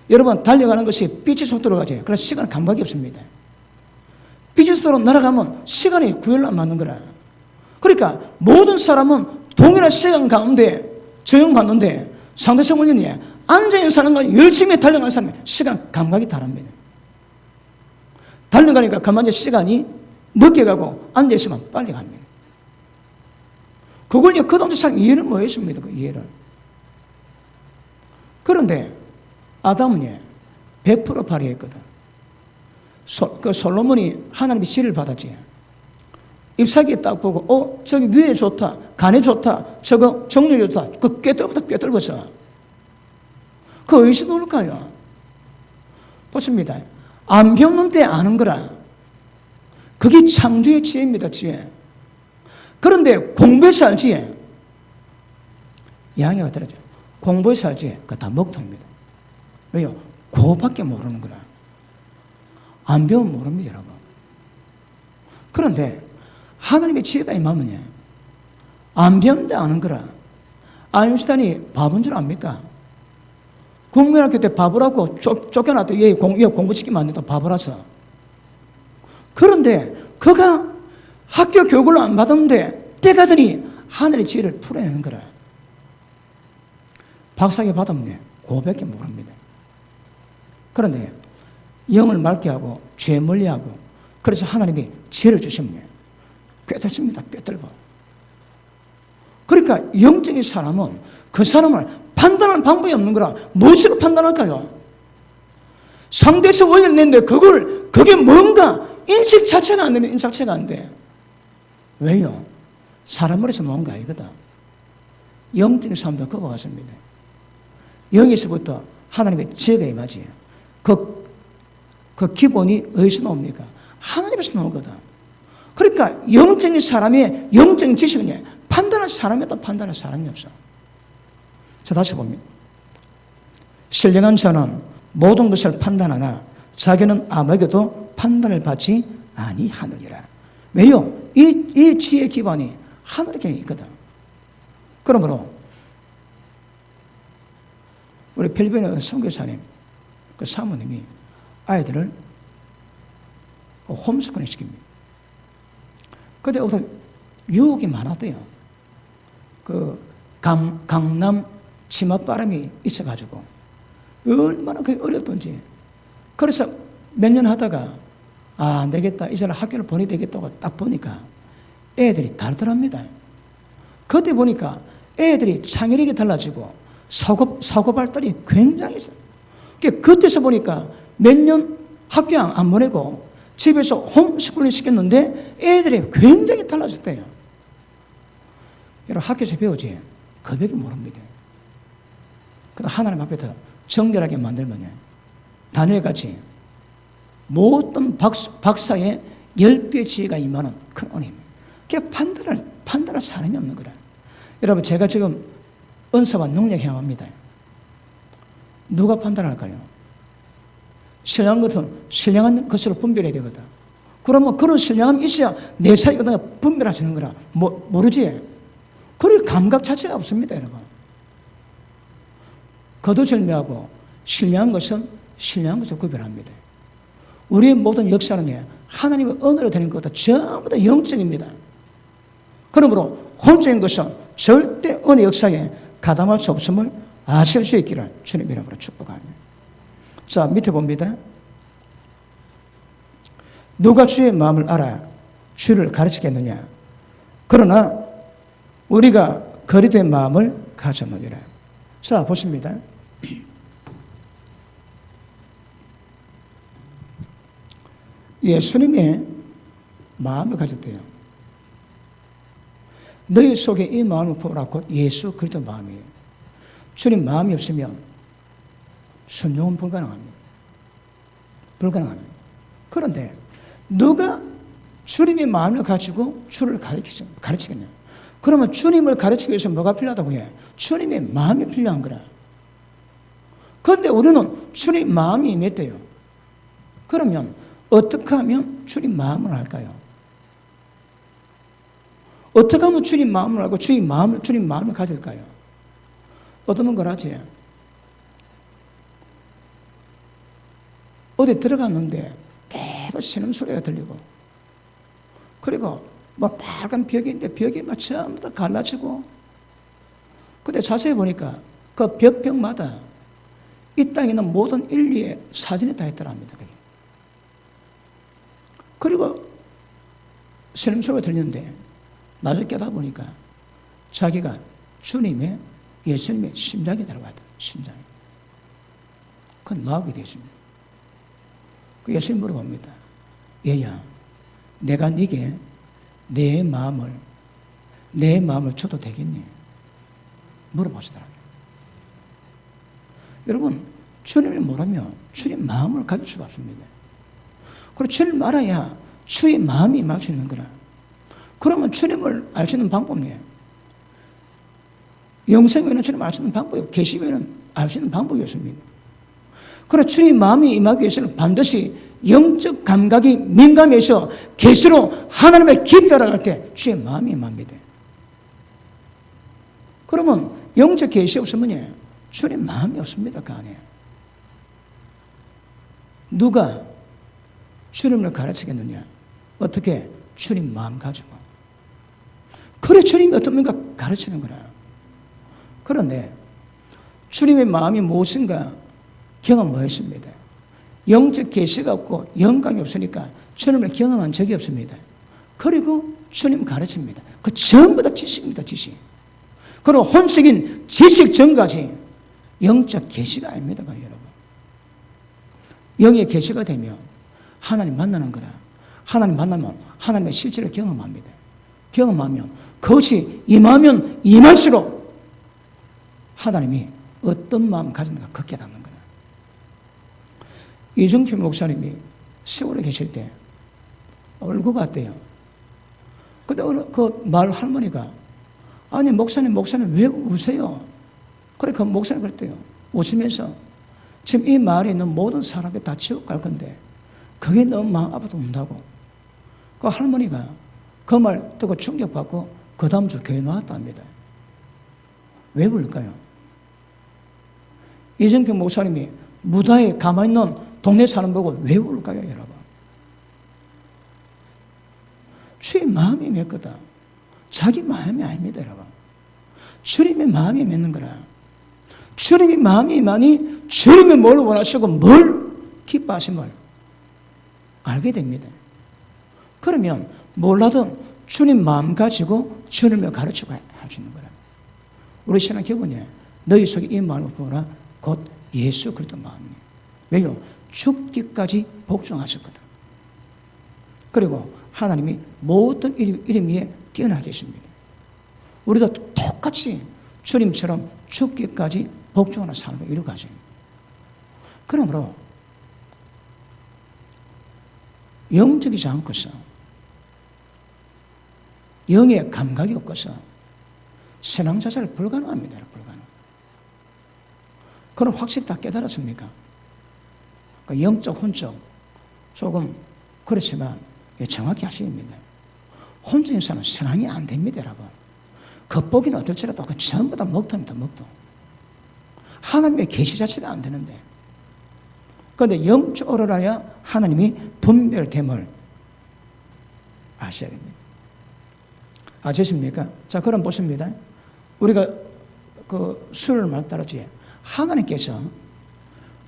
여러분, 달려가는 것이 빛의 속도로 가지. 그래서 시간 감각이 없습니다. 빛의 속도로 날아가면 시간이 구별로 안 맞는 거라. 그러니까 모든 사람은 동일한 시간 가운데 적용받는데 상대성 원리는 앉아있는 사람과 열심히 달려가는 사람의 시간 감각이 다릅니다. 달려가니까 가만히 시간이 늦게 가고 앉아있으면 빨리 갑니다. 그걸 그 당시 사람 이해는 뭐 했습니다. 그 이해를. 그런데 아담은 100% 발휘했거든. 그 솔로몬이 하나님의 지혜를 받았지. 잎사귀에 딱 보고, 저기 위에 좋다, 간에 좋다, 저거 정렬이 좋다. 그 꿰뚫었어. 그 어디서 놀까요? 보십니다. 안 배웠는데 아는 거라. 그게 창조의 지혜입니다, 지혜. 그런데 공부해서 알지. 양해가 들어죠. 공부해서 알지. 그거 다 먹통입니다. 왜요? 그거밖에 모르는 거라. 안 배우면 모릅니다, 여러분. 그런데 하나님의 지혜가 임하면 안 배우는데 아는 거라. 아인슈타인이 바본 줄 압니까? 국민학교 때 바보라고 쫓겨났다. 얘 공부시키면 안 된다. 바보라서. 그런데 그가 학교 교육을 안 받았는데 때가 되니 하늘의 지혜를 풀어내는 거라. 박사학위 받으면 그거밖에 모릅니다. 그런데 영을 맑게 하고 죄 멀리하고 그래서 하나님이 지혜를 주시면 꿰뚫습니다. 꿰뚫고. 그러니까 영적인 사람은 그 사람을 판단할 방법이 없는 거라. 무엇으로 판단할까요? 상대에서 원리를 냈는데 그게 뭔가 인식 자체가 안 되면 인식 자체가 안 돼. 왜요? 사람 머리에서 뭔가 아니거든. 영적인 사람도 그와 같습니다. 영에서부터 하나님의 지혜가 임하지. 그 기본이 어디서 나옵니까? 하나님에서 나오거든. 그러니까 영적인 사람의 영적인 지식은 판단할 사람이 없다. 판단할 사람이 없어. 자, 다시 봅니다. 신령한 자는 모든 것을 판단하나 자기는 아무에게도 판단을 받지 아니하느니라. 왜요? 이 지혜의 기반이 하늘에 있거든. 그러므로 우리 필리핀의 선교사님, 그 사모님이 아이들을 홈스쿨링 시킵니다. 근데 어떤 유혹이 많았대요. 그 강남 치맛바람이 있어가지고 얼마나 그게 어렵던지. 그래서 몇 년 하다가 안 되겠다. 이제는 학교를 보내야 되겠다고 딱 보니까 애들이 다르더랍니다. 그때 보니까 애들이 창의력이 달라지고 사고 발달이 굉장히 있어요. 그때서 보니까 몇 년 학교 안 보내고 집에서 홈스쿨링 시켰는데 애들이 굉장히 달라졌대요. 여러분 학교에서 배우지 그밖에 모릅니다. 그러다 하나님 앞에서 정결하게 만들면 다니엘같이 모든 박사의 10배의 지혜가 임하는 큰 은혜입니다. 그게 판단할 사람이 없는 거라. 여러분 제가 지금 은사와 능력 행합니다. 누가 판단할까요? 신령한 것은 신령한 것으로 분별해야 되거든. 그러면 그런 신령함이 있어야 내 사이가 분별하시는 거라. 모르지? 그런 감각 자체가 없습니다, 여러분. 거두절미하고 신령한 것은 신령한 것을 구별합니다. 우리의 모든 역사는 하나님의 은혜로 되는 것보다 전부 다 영적입니다. 그러므로 혼적인 것은 절대 은혜 역사에 가담할 수 없음을 아실 수 있기를 주님 이름으로 축복합니다. 자, 밑에 봅니다. 누가 주의 마음을 알아 주를 가르치겠느냐? 그러나 우리가 거리된 마음을 가졌느니라. 자, 보십니다. 예수님의 마음을 가졌대요. 너희 속에 이 마음을 품으라 곧 예수 그리스도 마음이에요. 주님 마음이 없으면 순종은 불가능합니다. 불가능합니다. 그런데 누가 주님의 마음을 가지고 주를 가르치겠냐? 그러면 주님을 가르치기 위해서 뭐가 필요하다고 해? 주님의 마음이 필요한 거라. 그런데 우리는 주님 마음이 임했대요. 그러면 어떻게 하면 주님 마음을 알까요? 어떻게 하면 주님 마음을 알고 주님 마음을 가질까요? 어떤 걸 하지? 어디 들어갔는데 계속 신음소리가 들리고, 그리고 뭐 빨간 벽인데 벽이 막 전부 다 갈라지고, 근데 자세히 보니까 그 벽마다 이 땅에 있는 모든 인류의 사진이 다 있더랍니다. 그리고 신음소리가 들리는데 나중에 깨달아보니까 자기가 예수님의 심장이 들어가야 돼. 심장이. 그건 나오게 되었습니다. 그 예수님 물어봅니다. 얘야, 내가 네게 내 마음을 줘도 되겠니? 물어보시더라고요. 여러분, 주님을 모르면 주님 마음을 가질 수가 없습니다. 그리고 주님을 알아야 주의 마음이 임할 수 있는 거라. 그러면 주님을 알 수 있는 방법이에요. 영생 외에는 주님을 알 수 있는 방법이 없고, 계시 외에는 알 수 있는 방법이 없습니다. 그러나 주님 마음이 임하기 위해서는 반드시 영적 감각이 민감해서 계시로 하나님의 깊이 알아갈 때 주의 마음이 임합니다. 그러면 영적 계시 없으면 주님 마음이 없습니다. 그 안에. 누가 주님을 가르치겠느냐? 어떻게? 주님 마음 가지고. 그래, 주님이 어떻습니까? 가르치는 거라. 그런데 주님의 마음이 무엇인가 경험을 했습니다. 영적 계시가 없고 영감이 없으니까 주님을 경험한 적이 없습니다. 그리고 주님 가르칩니다. 그 전부 다 지식입니다. 지식. 그리고 혼적인 지식 전까지 영적 계시가 아닙니다. 여러분. 영의 계시가 되면 하나님 만나는 거라. 하나님 만나면 하나님의 실체를 경험합니다. 경험하면 그것이 임하면 임할수록 하나님이 어떤 마음 가진가 그 깨닫는 거라. 이정표 목사님이 시골에 계실 때 울고 갔대요. 근데 그 말 할머니가, 아니 목사님 왜 우세요? 그래, 그 목사님 그랬대요. 웃으면서, 지금 이 마을에 있는 모든 사람이 다 지옥 갈 건데 그게 너무 마음 아파서 운다고. 그 할머니가 그 말 듣고 충격받고 그 다음 주 교회 나왔답니다. 왜 울까요? 이정표 목사님이 무다에 가만히 있는 동네 사람 보고 왜 울까요, 여러분? 주의 마음이 몇 거다. 자기 마음이 아닙니다, 여러분. 주님의 마음이 맺는 거라. 주님의 마음이 많이 주님이 뭘 원하시고 뭘 기뻐하심을 알게 됩니다. 그러면 몰라도 주님 마음 가지고 주님을 가르치고 할 수 있는 거라. 우리 신앙 기본이에요. 너희 속에 이 마음을 보라. 곧 예수 그리스도 마음이에요. 왜요? 죽기까지 복종하셨거든. 그리고 하나님이 모든 이름 위에 뛰어나게 하십니다. 우리도 똑같이 주님처럼 죽기까지 복종하는 삶을 이루어가죠. 그러므로 영적이지 않고서 영의 감각이 없고서 신앙 자체를 불가능합니다. 불가능. 그럼 확실히 다 깨달았습니까? 그러니까 영적, 혼적 조금 그렇지만 정확히 하십니다. 혼적인 사람은 신앙이 안 됩니다, 여러분. 겉보기는 어떨지라도 그 전부 다 먹통입니다, 먹통. 하나님의 계시 자체가 안 되는데. 그런데 영적으로 알아야 하나님이 분별됨을 아셔야 됩니다. 아시십니까? 자, 그럼 보십니다. 우리가 그 수를 말따르지 하나님께서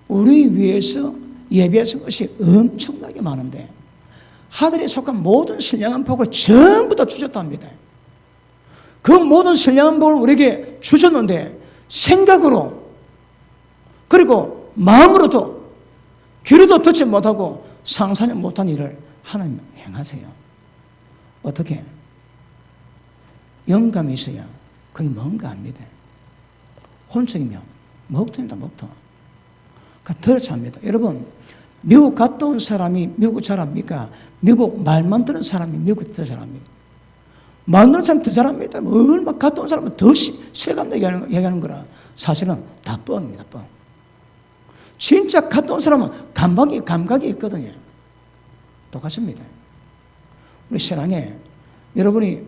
우리 위해서 예비하신 것이 엄청나게 많은데 하늘에 속한 모든 선량한 복을 전부 다 주셨답니다. 그 모든 선량한 복을 우리에게 주셨는데 생각으로 그리고 마음으로도 귀로도 듣지 못하고 상상하지 못한 일을 하나님 행하세요. 어떻게? 영감이 있어야 그게 뭔가 압니다. 혼적이면 먹통입니다, 먹통. 그러니까 더 참니다. 여러분, 미국 갔다 온 사람이 미국 잘합니까? 미국 말만 듣는 사람이 미국 더 잘합니다. 말 듣는 사람이 더 잘합니다. 얼마 갔다 온 사람은 더 실감 얘기하는 거라. 사실은 다 뻥입니다. 뻥. 진짜 갔다 온 사람은 감각이 있거든요. 똑같습니다. 우리 신앙에 여러분이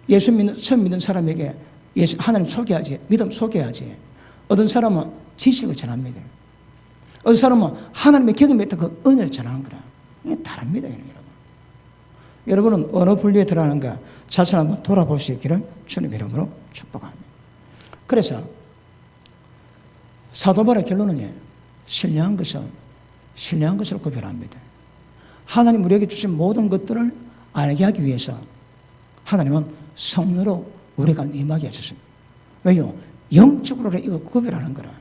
예수 처음 믿는 사람에게 하나님 소개하지, 믿음 소개하지. 어떤 사람은 지식을 전합니다. 어떤 사람은 하나님의 경험했던 그 은혜를 전하는 거라. 이게 다릅니다, 여러분. 여러분은 어느 분류에 들어가는가 자신 한번 돌아볼 수 있기를 주님 이름으로 축복합니다. 그래서 사도 바울의 결론은 신령한 것을 구별합니다. 하나님 우리에게 주신 모든 것들을 알게 하기 위해서 하나님은 성령으로 우리가 임하게 하셨습니다. 왜요? 영적으로 이걸 구별하는 거라.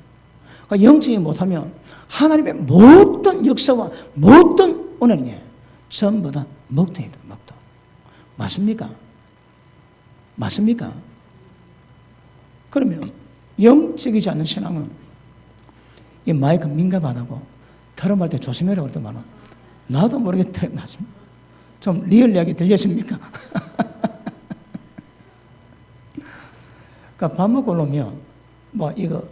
그러니까 영적이 못하면 하나님의 모든 역사와 모든 은혜는 전부 다 먹통이다. 먹통. 맞습니까? 맞습니까? 그러면 영적이지 않는 신앙은 이 마이크 민감하다고 들어말 때 조심해라 그러더만 나도 모르게 맞습니다. 좀 리얼리하게 들렸습니까? 그러니까 밥 먹고 오면 이거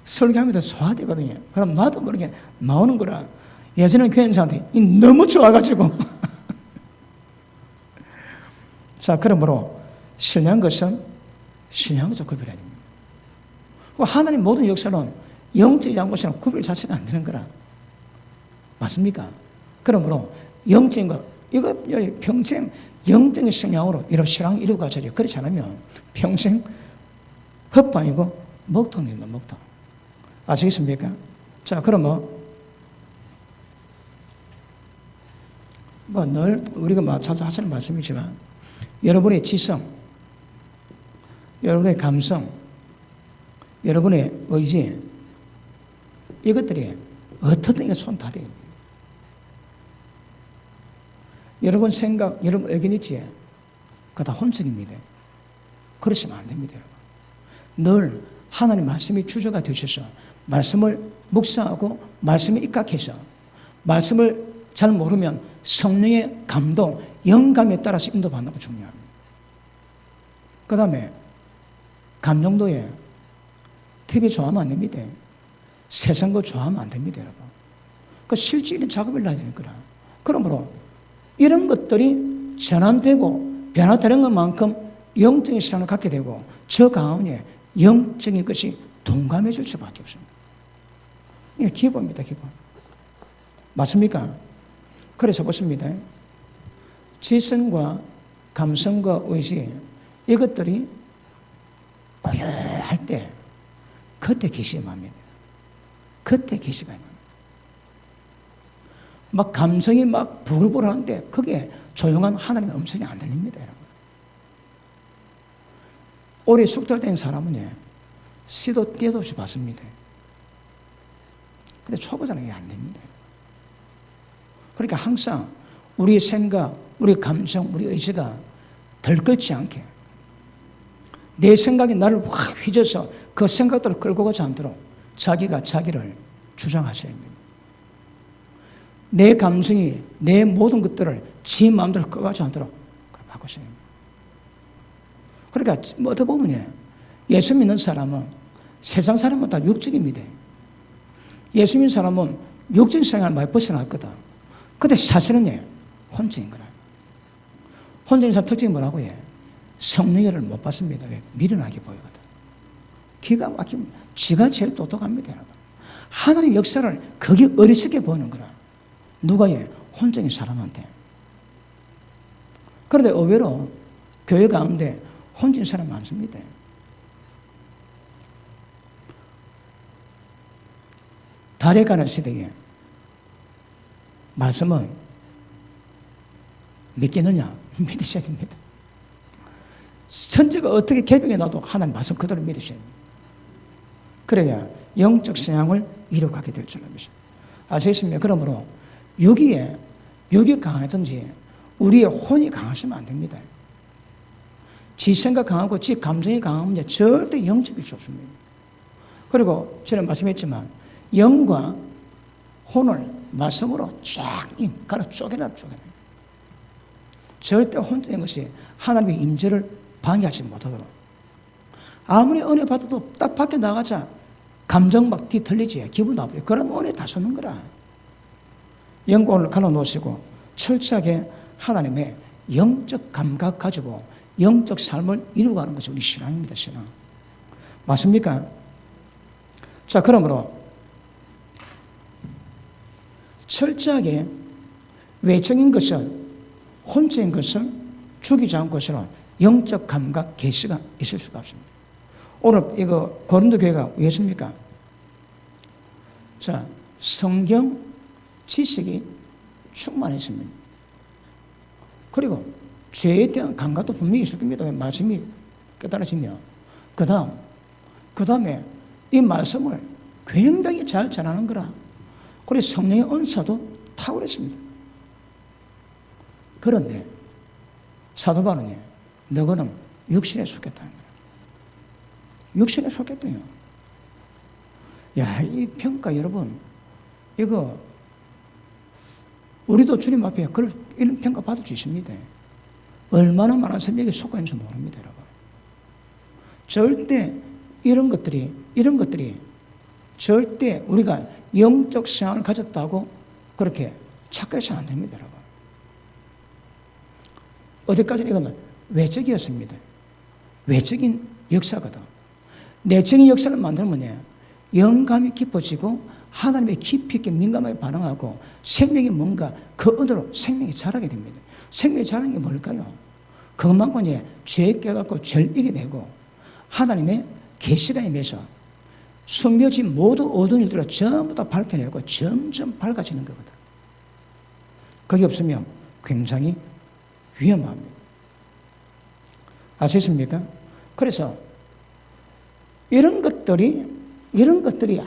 설교하면서 소화되거든요. 그럼 나도 모르게 나오는 거라. 예전에는 교인들한테 너무 좋아가지고 자, 그러므로 신령한 것은 신령한 것을 구별해야 됩니다. 하나님 모든 역사는 영적인 것이랑 구별 자체가 안 되는 거라. 맞습니까? 그러므로 영적인 것, 이거 평생 영적인 성향으로 이런 신앙 이루고 가죠. 그렇지 않으면 평생 헛방이고 먹통입니다. 먹통. 아시겠습니까? 자, 그러면 늘 우리가 자주 하시는 말씀이지만 여러분의 지성, 여러분의 감성, 여러분의 의지 이것들이 어떻든 손다 돼요. 여러분 생각, 여러분 의견 있지? 그거 다 혼적입니다. 그러시면 안 됩니다, 여러분. 늘 하나님 말씀이 주저가 되셔서 말씀을 묵상하고 말씀에 입각해서 말씀을 잘 모르면 성령의 감동, 영감에 따라서 인도받는 거 중요합니다. 그 다음에 감정도에 TV 좋아하면 안 됩니다. 세상 거 좋아하면 안 됩니다, 여러분. 그 실질적인 작업을 해야 되는 거라. 그러므로 이런 것들이 전환되고 변화되는 것만큼 영적인 시간을 갖게 되고 저 가운데 영적인 것이 동감해 줄 수밖에 없습니다. 이게 기본입니다, 기본. 맞습니까? 그래서 보십니다. 지성과 감성과 의지 이것들이 고요할 때 그때 계시가 맙니다. 그때 계시가 맙니다. 막 감성이 막 부글부글 하는데 그게 조용한 하나님의 음성이 안 들립니다, 여러분. 오래 숙달된 사람은 씨도 떼도 없이 받습니다. 근데 초보자는 이게 안 됩니다. 그러니까 항상 우리 생각, 우리 감정, 우리 의지가 들끓지 않게 내 생각이 나를 확 휘저어서 그 생각들을 끌고 가지 않도록 자기가 자기를 주장하셔야 합니다. 내 감성이 내 모든 것들을 지 마음대로 끌어가지 않도록 바꾸셔야 합니다. 그러니까 어떻게 보면 예수 믿는 사람은 세상 사람은 다 육적입니다. 예수 믿는 사람은 육적인 생활을 많이 벗어났거든. 근데 사실은 혼적인 거라. 혼적인 사람 특징이 뭐라고 해? 성령을 못 받습니다. 왜? 미련하게 보이거든. 기가 막힙니다. 지가 제일 똑똑합니다, 여러분. 하나님 역사를 그게 어리석게 보이는 거라. 누가 혼적인 사람한테. 그런데 의외로 교회 가운데 혼적인 사람이 많습니다. 달에 가는 시대에 말씀은 믿겠느냐? 믿으셔야 됩니다. 천지가 어떻게 개벽해 놔도 하나님 말씀 그대로 믿으셔야 됩니다. 그래야 영적 신앙을 이룩하게 될 줄 압니다. 아시겠습니까? 그러므로 육이 강하든지 우리의 혼이 강하시면 안 됩니다. 지 생각 강하고 지 감정이 강하면 절대 영적일 수 없습니다. 그리고 저는 말씀했지만 영과 혼을 말씀으로 쫙 가로 쪼개나. 절대 혼자인 것이 하나님의 임재를 방해하지 못하도록. 아무리 은혜 받아도 딱 밖에 나가자 감정 막 뒤틀리지, 기분 나쁘지. 그러면 은혜 다 쏟는 거라. 영광을 갈아놓으시고 철저하게 하나님의 영적 감각 가지고 영적 삶을 이루어가는 것이 우리 신앙입니다. 신앙. 맞습니까? 자, 그러므로 철저하게 외적인 것을, 혼적인 것을 죽이지 않고서는 영적 감각 계시가 있을 수가 없습니다. 오늘 이거 고린도 교회가 왜 했습니까? 자, 성경 지식이 충만했습니다. 그리고 죄에 대한 감각도 분명히 있을 겁니다. 말씀이 깨달아지면. 그 다음에 이 말씀을 굉장히 잘 전하는 거라. 그리고 성령의 은사도 탁월했습니다. 그런데 사도 바울이 너거는 육신에 속했다는 거야. 육신에 속했대요. 야, 이 평가 여러분, 이거 우리도 주님 앞에 이런 평가 받을 수 있습니다. 얼마나 많은 사람에게 속아 있는지 모릅니다, 여러분. 절대 이런 것들이 절대 우리가 영적 생활을 가졌다고 그렇게 착각해서는 안 됩니다, 여러분. 어디까지는 이건 외적이었습니다. 외적인 역사거든. 내적인 역사를 만들면 영감이 깊어지고 하나님의 깊이 있게 민감하게 반응하고 생명이 뭔가 그 은혜로 생명이 자라게 됩니다. 생명이 자라는 게 뭘까요? 그것만큼 죄에 깨닫고 죄를 이겨내고 하나님의 계시가 임해서 숨겨진 모든 어두운 일들을 전부 다 밝혀내고 점점 밝아지는 거거든. 그게 없으면 굉장히 위험합니다. 아시겠습니까? 그래서 이런 것들이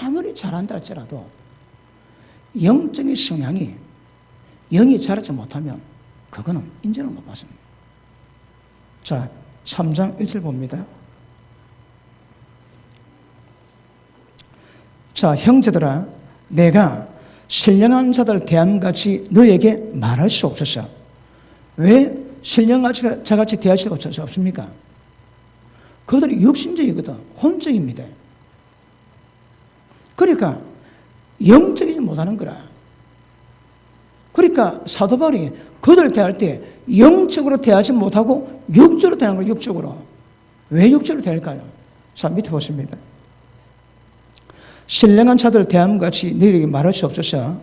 아무리 잘한다 할지라도 영적인 성향이 영이 자라지 못하면 그거는 인정을 못 받습니다. 자, 3장 1절 봅니다. 자, 형제들아, 내가 신령한 자들 대함같이 너에게 말할 수 없었어. 왜 신령한 자같이 대할 수 없습니까? 그들이 육신적이거든. 혼적입니다. 그러니까 영적이지 못하는 거라. 그러니까 사도 바울이 그들 대할 때 영적으로 대하지 못하고 육적으로 대하는 거예요. 육적으로. 왜 육적으로 대할까요? 자, 밑에 보십니다. 신령한 자들 대함같이 너희에게 말할 수 없어서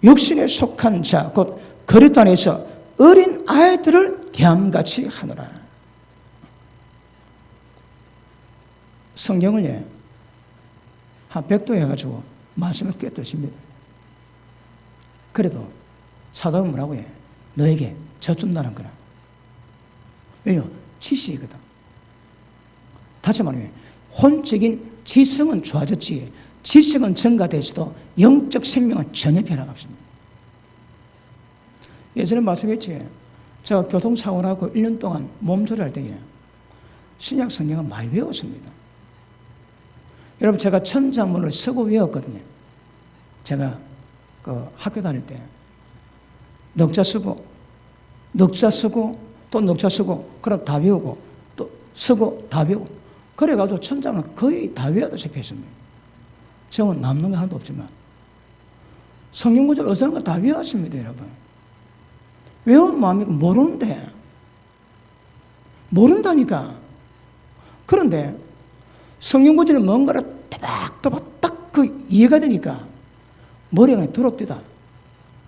육신에 속한 자, 곧 그리스도 안에서 어린 아이들을 대함같이 하노라. 성경을 한 100도 해가지고 말씀을 꿰뚫습니다. 그래도 사도는 뭐라고 해? 너에게 져준다는 거라. 왜요? 지식이거든. 다시 말하면 혼적인 지성은 좋아졌지 지성은 증가되지도 영적 생명은 전혀 변화가 없습니다. 예전에 말씀했지. 제가 교통사고 나고 1년 동안 몸조리할 때에 신약 성경을 많이 외웠습니다. 여러분, 제가 천자문을 쓰고 외웠거든요. 제가 그 학교 다닐 때 넉자 쓰고 또 넉자 쓰고 그럼 다 외우고 또 쓰고 다 외우고 그래가지고 천자문을 거의 다 외워다시피 했습니다. 저는 남는 거 하나도 없지만 성경 구절 어쩌는 거 다 외웠습니다, 여러분. 외운 마음이 모른다니까. 그런데 성경 구절이 뭔가를 따박따박 딱 그 이해가 되니까 머리가 더럽디다.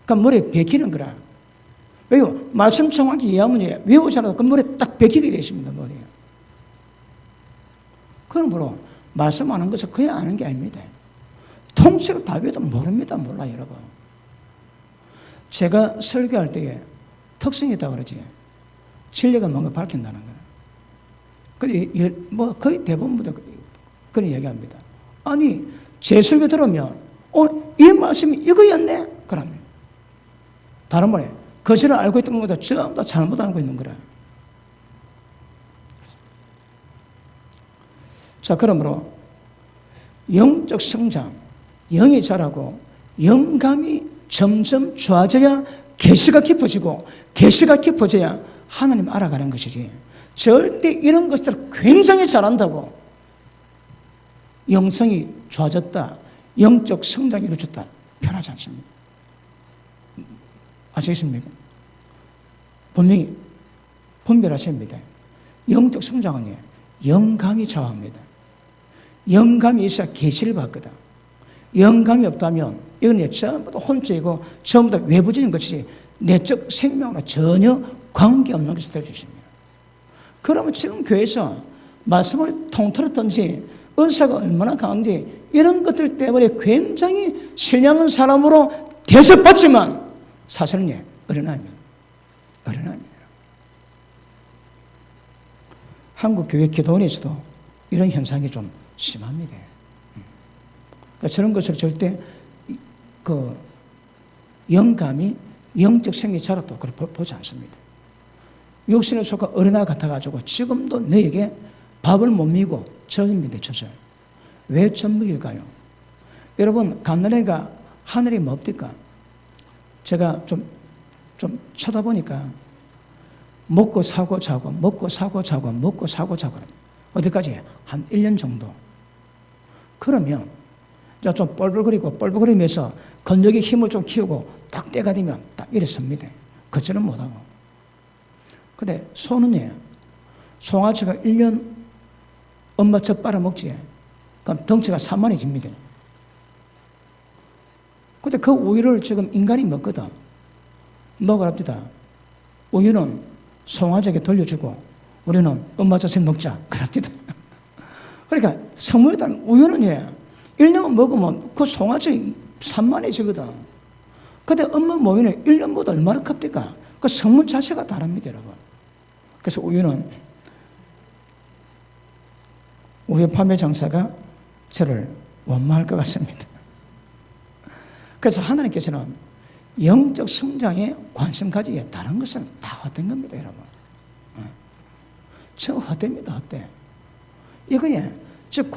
그러니까 머리에 베끼는 거라. 왜요? 말씀 정확히 이해하면 외우지 않아도 그 머리에 딱 베끼게 되어 있습니다, 머리에. 그러므로 말씀하는 것을 그냥 아는 게 아닙니다. 통째로 다 외워도 모릅니다, 몰라, 여러분. 제가 설교할 때에 특성이 있다고 그러지. 진리가 뭔가 밝힌다는 거예요. 근데 뭐 거의 대부분부터 그런 얘기합니다. 아니, 제 설교 들으면 이 말씀이 이거였네? 그러면 다른 말에 거짓을 알고 있던 것보다 전부 다 잘못 알고 있는 거라. 자, 그러므로 영적 성장, 영이 자라고 영감이 점점 좋아져야 계시가 깊어지고 계시가 깊어져야 하나님 알아가는 것이지. 절대 이런 것들을 굉장히 잘한다고 영성이 좋아졌다, 영적 성장이 이루어졌다 편하지 않습니다. 아시겠습니까? 분명히 분별하셔야 합니다. 영적 성장은 영감이 좌우합니다. 영감이 있어야 계시를 받거든. 영감이 없다면 이건 전부 다 혼적이고 전부 다 외부적인 것이 내적 생명과 전혀 관계없는 것이 될 수 있습니다. 그러면 지금 교회에서 말씀을 통틀었든지 은사가 얼마나 강한지 이런 것들 때문에 굉장히 신령한 사람으로 대접받지만 사실은 어린아이입니다. 한국 교회 기도원에서도 이런 현상이 좀 심합니다. 그러니까 저런 것을 절대 영감이 영적 생명이 자랐다고 그렇게 보지 않습니다. 육신에 속한 어린아이 같아가지고 지금도 너에게 밥을 못 미고 젖입니다. 젖을. 왜 젖먹일까요? 여러분 갓난아이가 하늘이 뭡니까? 제가 좀 쳐다보니까 먹고 사고 자고 먹고 사고 자고 먹고 사고 자고 어디까지? 한 1년 정도. 그러면 좀 뻘뻘거리면서 근육의 힘을 좀 키우고 딱 때가 되면 딱 이랬습니다. 걷지는 못하고. 근데 소는요, 송아지가 1년 엄마 젖 빨아먹지. 그럼 덩치가 산만해집니다. 근데 그 우유를 지금 인간이 먹거든. 먹으랍니다. 우유는 송아지에게 돌려주고 우리는 엄마 젖을 먹자. 그럽니다. 그러니까 성모에 따른 우유는 1년 먹으면 그 송아지 산만해지거든. 근데 엄마 모유는 1년보다 얼마나 큽니까? 그 성분 자체가 다릅니다, 여러분. 그래서 우유 판매 장사가 저를 원망할 것 같습니다. 그래서 하나님께서는 영적 성장에 관심 가지기에 다른 것은 다 헛된 겁니다, 여러분. 저 헛됩니다, 헛돼. 이거에 즉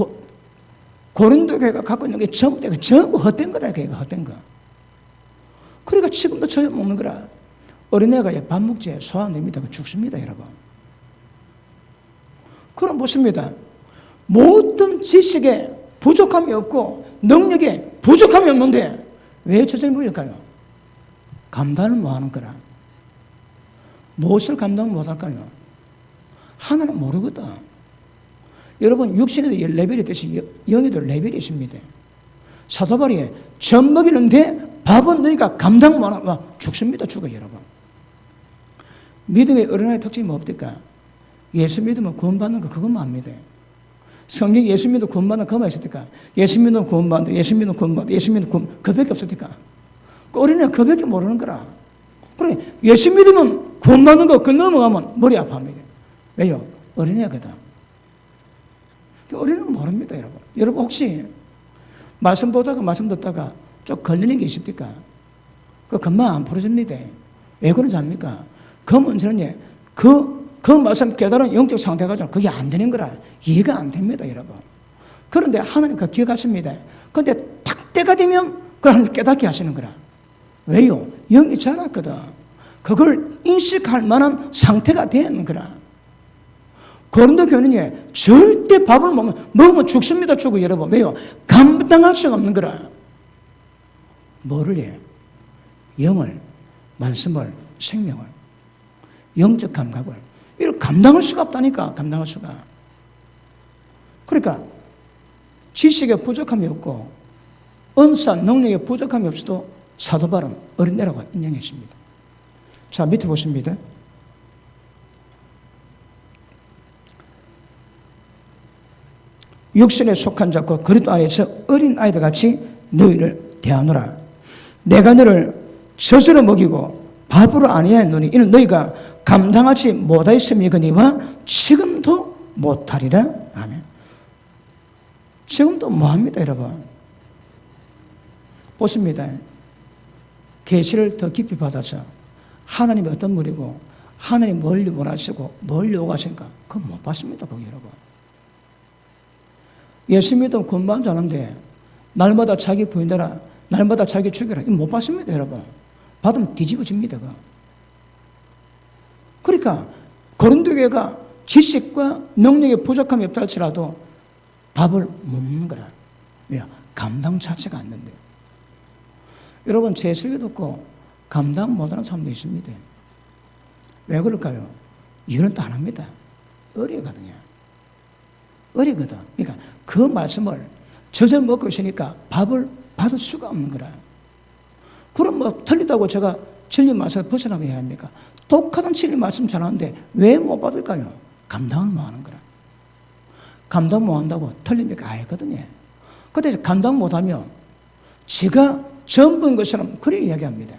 고린도 교회가 갖고 있는 게 전부 헛된 거라니까, 헛된 거. 그러니까 지금도 저녁 먹는 거라. 어린애가 밥 먹지 소화 안 됩니다. 죽습니다, 여러분. 그럼 묻습니다. 모든 지식에 부족함이 없고 능력에 부족함이 없는데 왜 젖을 먹일까요? 감당을 못하는 거라. 무엇을 감당 못할까요? 하나는 모르거든. 여러분 육신에도 레벨이 있듯이 영에도 레벨이 있습니다. 사도 바울이 젖 먹이는데 밥은 너희가 감당 못하면 죽습니다. 죽어요, 여러분. 믿음의 어린아이의 특징이 뭡니까? 예수 믿으면 구원받는 거 그것만 압니다. 성경 예수 믿으면 구원받는 거 그것만 있습니까? 예수 믿으면 구원받는다. 예수 믿으면 구원받는다. 예수 믿으면 구원 그밖에 없습니까? 그 어린애가 그밖에 모르는 거라. 그래 예수 믿으면 구원받는 거 그 넘어가면 머리 아파합니다. 왜요? 어린애거든. 어린애는 모릅니다, 여러분. 여러분 혹시 말씀 보다가 말씀 듣다가 좀 걸리는 게 있습니까? 그 금방 안 풀어집니다. 왜 그런지 압니까? 그 문제는 그 말씀 깨달은 영적 상태가 좀 그게 안 되는 거라 이해가 안 됩니다, 여러분. 그런데 하나님 그 기억하십니다. 그런데 딱 때가 되면 그걸 하나님 깨닫게 하시는 거라. 왜요? 영이 자랐거든. 그걸 인식할 만한 상태가 되는 거라. 고린도 교회는 절대 밥을 먹으면 죽습니다, 죽어, 여러분. 왜요? 감당할 수가 없는 거라. 뭐를 영을, 말씀을, 생명을, 영적 감각을 이걸 감당할 수가 없다니까. 감당할 수가. 그러니까 지식에 부족함이 없고 은사 능력에 부족함이 없어도 사도 바울은 어린애라고 인정했습니다. 자, 밑에 보십니다. 육신에 속한 자고 그리스도 안에서 어린 아이들 같이 너희를 대하노라. 내가 너를 젖으로 먹이고 밥으로 아니하였노니 이는 너희가 감당하지 못하였음이거니와 지금도 못하리라. 아멘. 지금도 뭐합니다, 여러분? 보십니다. 계시를 더 깊이 받아서 하나님이 어떤 분이고 하나님 뭘 원하시고 뭘 요구하신가 그건 못 봤습니다, 거기 여러분. 예수 믿으면 구원받은 줄 아는데 날마다 자기 부인들아 날마다 자기 죽여라. 이거 못 받습니다, 여러분. 받으면 뒤집어집니다. 그러니까 고린도 교회가 지식과 능력의 부족함이 없다 할지라도 밥을 못 먹는 거라. 왜요? 감당 자체가 안 된대요. 여러분, 제 설교 듣고 감당 못하는 사람도 있습니다. 왜 그럴까요? 이유는 또 안 합니다. 어리거든요. 어리거든. 그러니까 그 말씀을 저절 먹고 있으니까 밥을 받을 수가 없는 거라. 그럼 뭐 틀리다고 제가 진리 말씀을 벗어나게 해야 합니까? 똑같은 진리 말씀 전하는데 왜 못 받을까요? 감당을 못 하는 거라. 감당 못 한다고 틀립니까? 알거든요. 근데 감당 못 하면 지가 전부인 것처럼 그렇게 이야기합니다.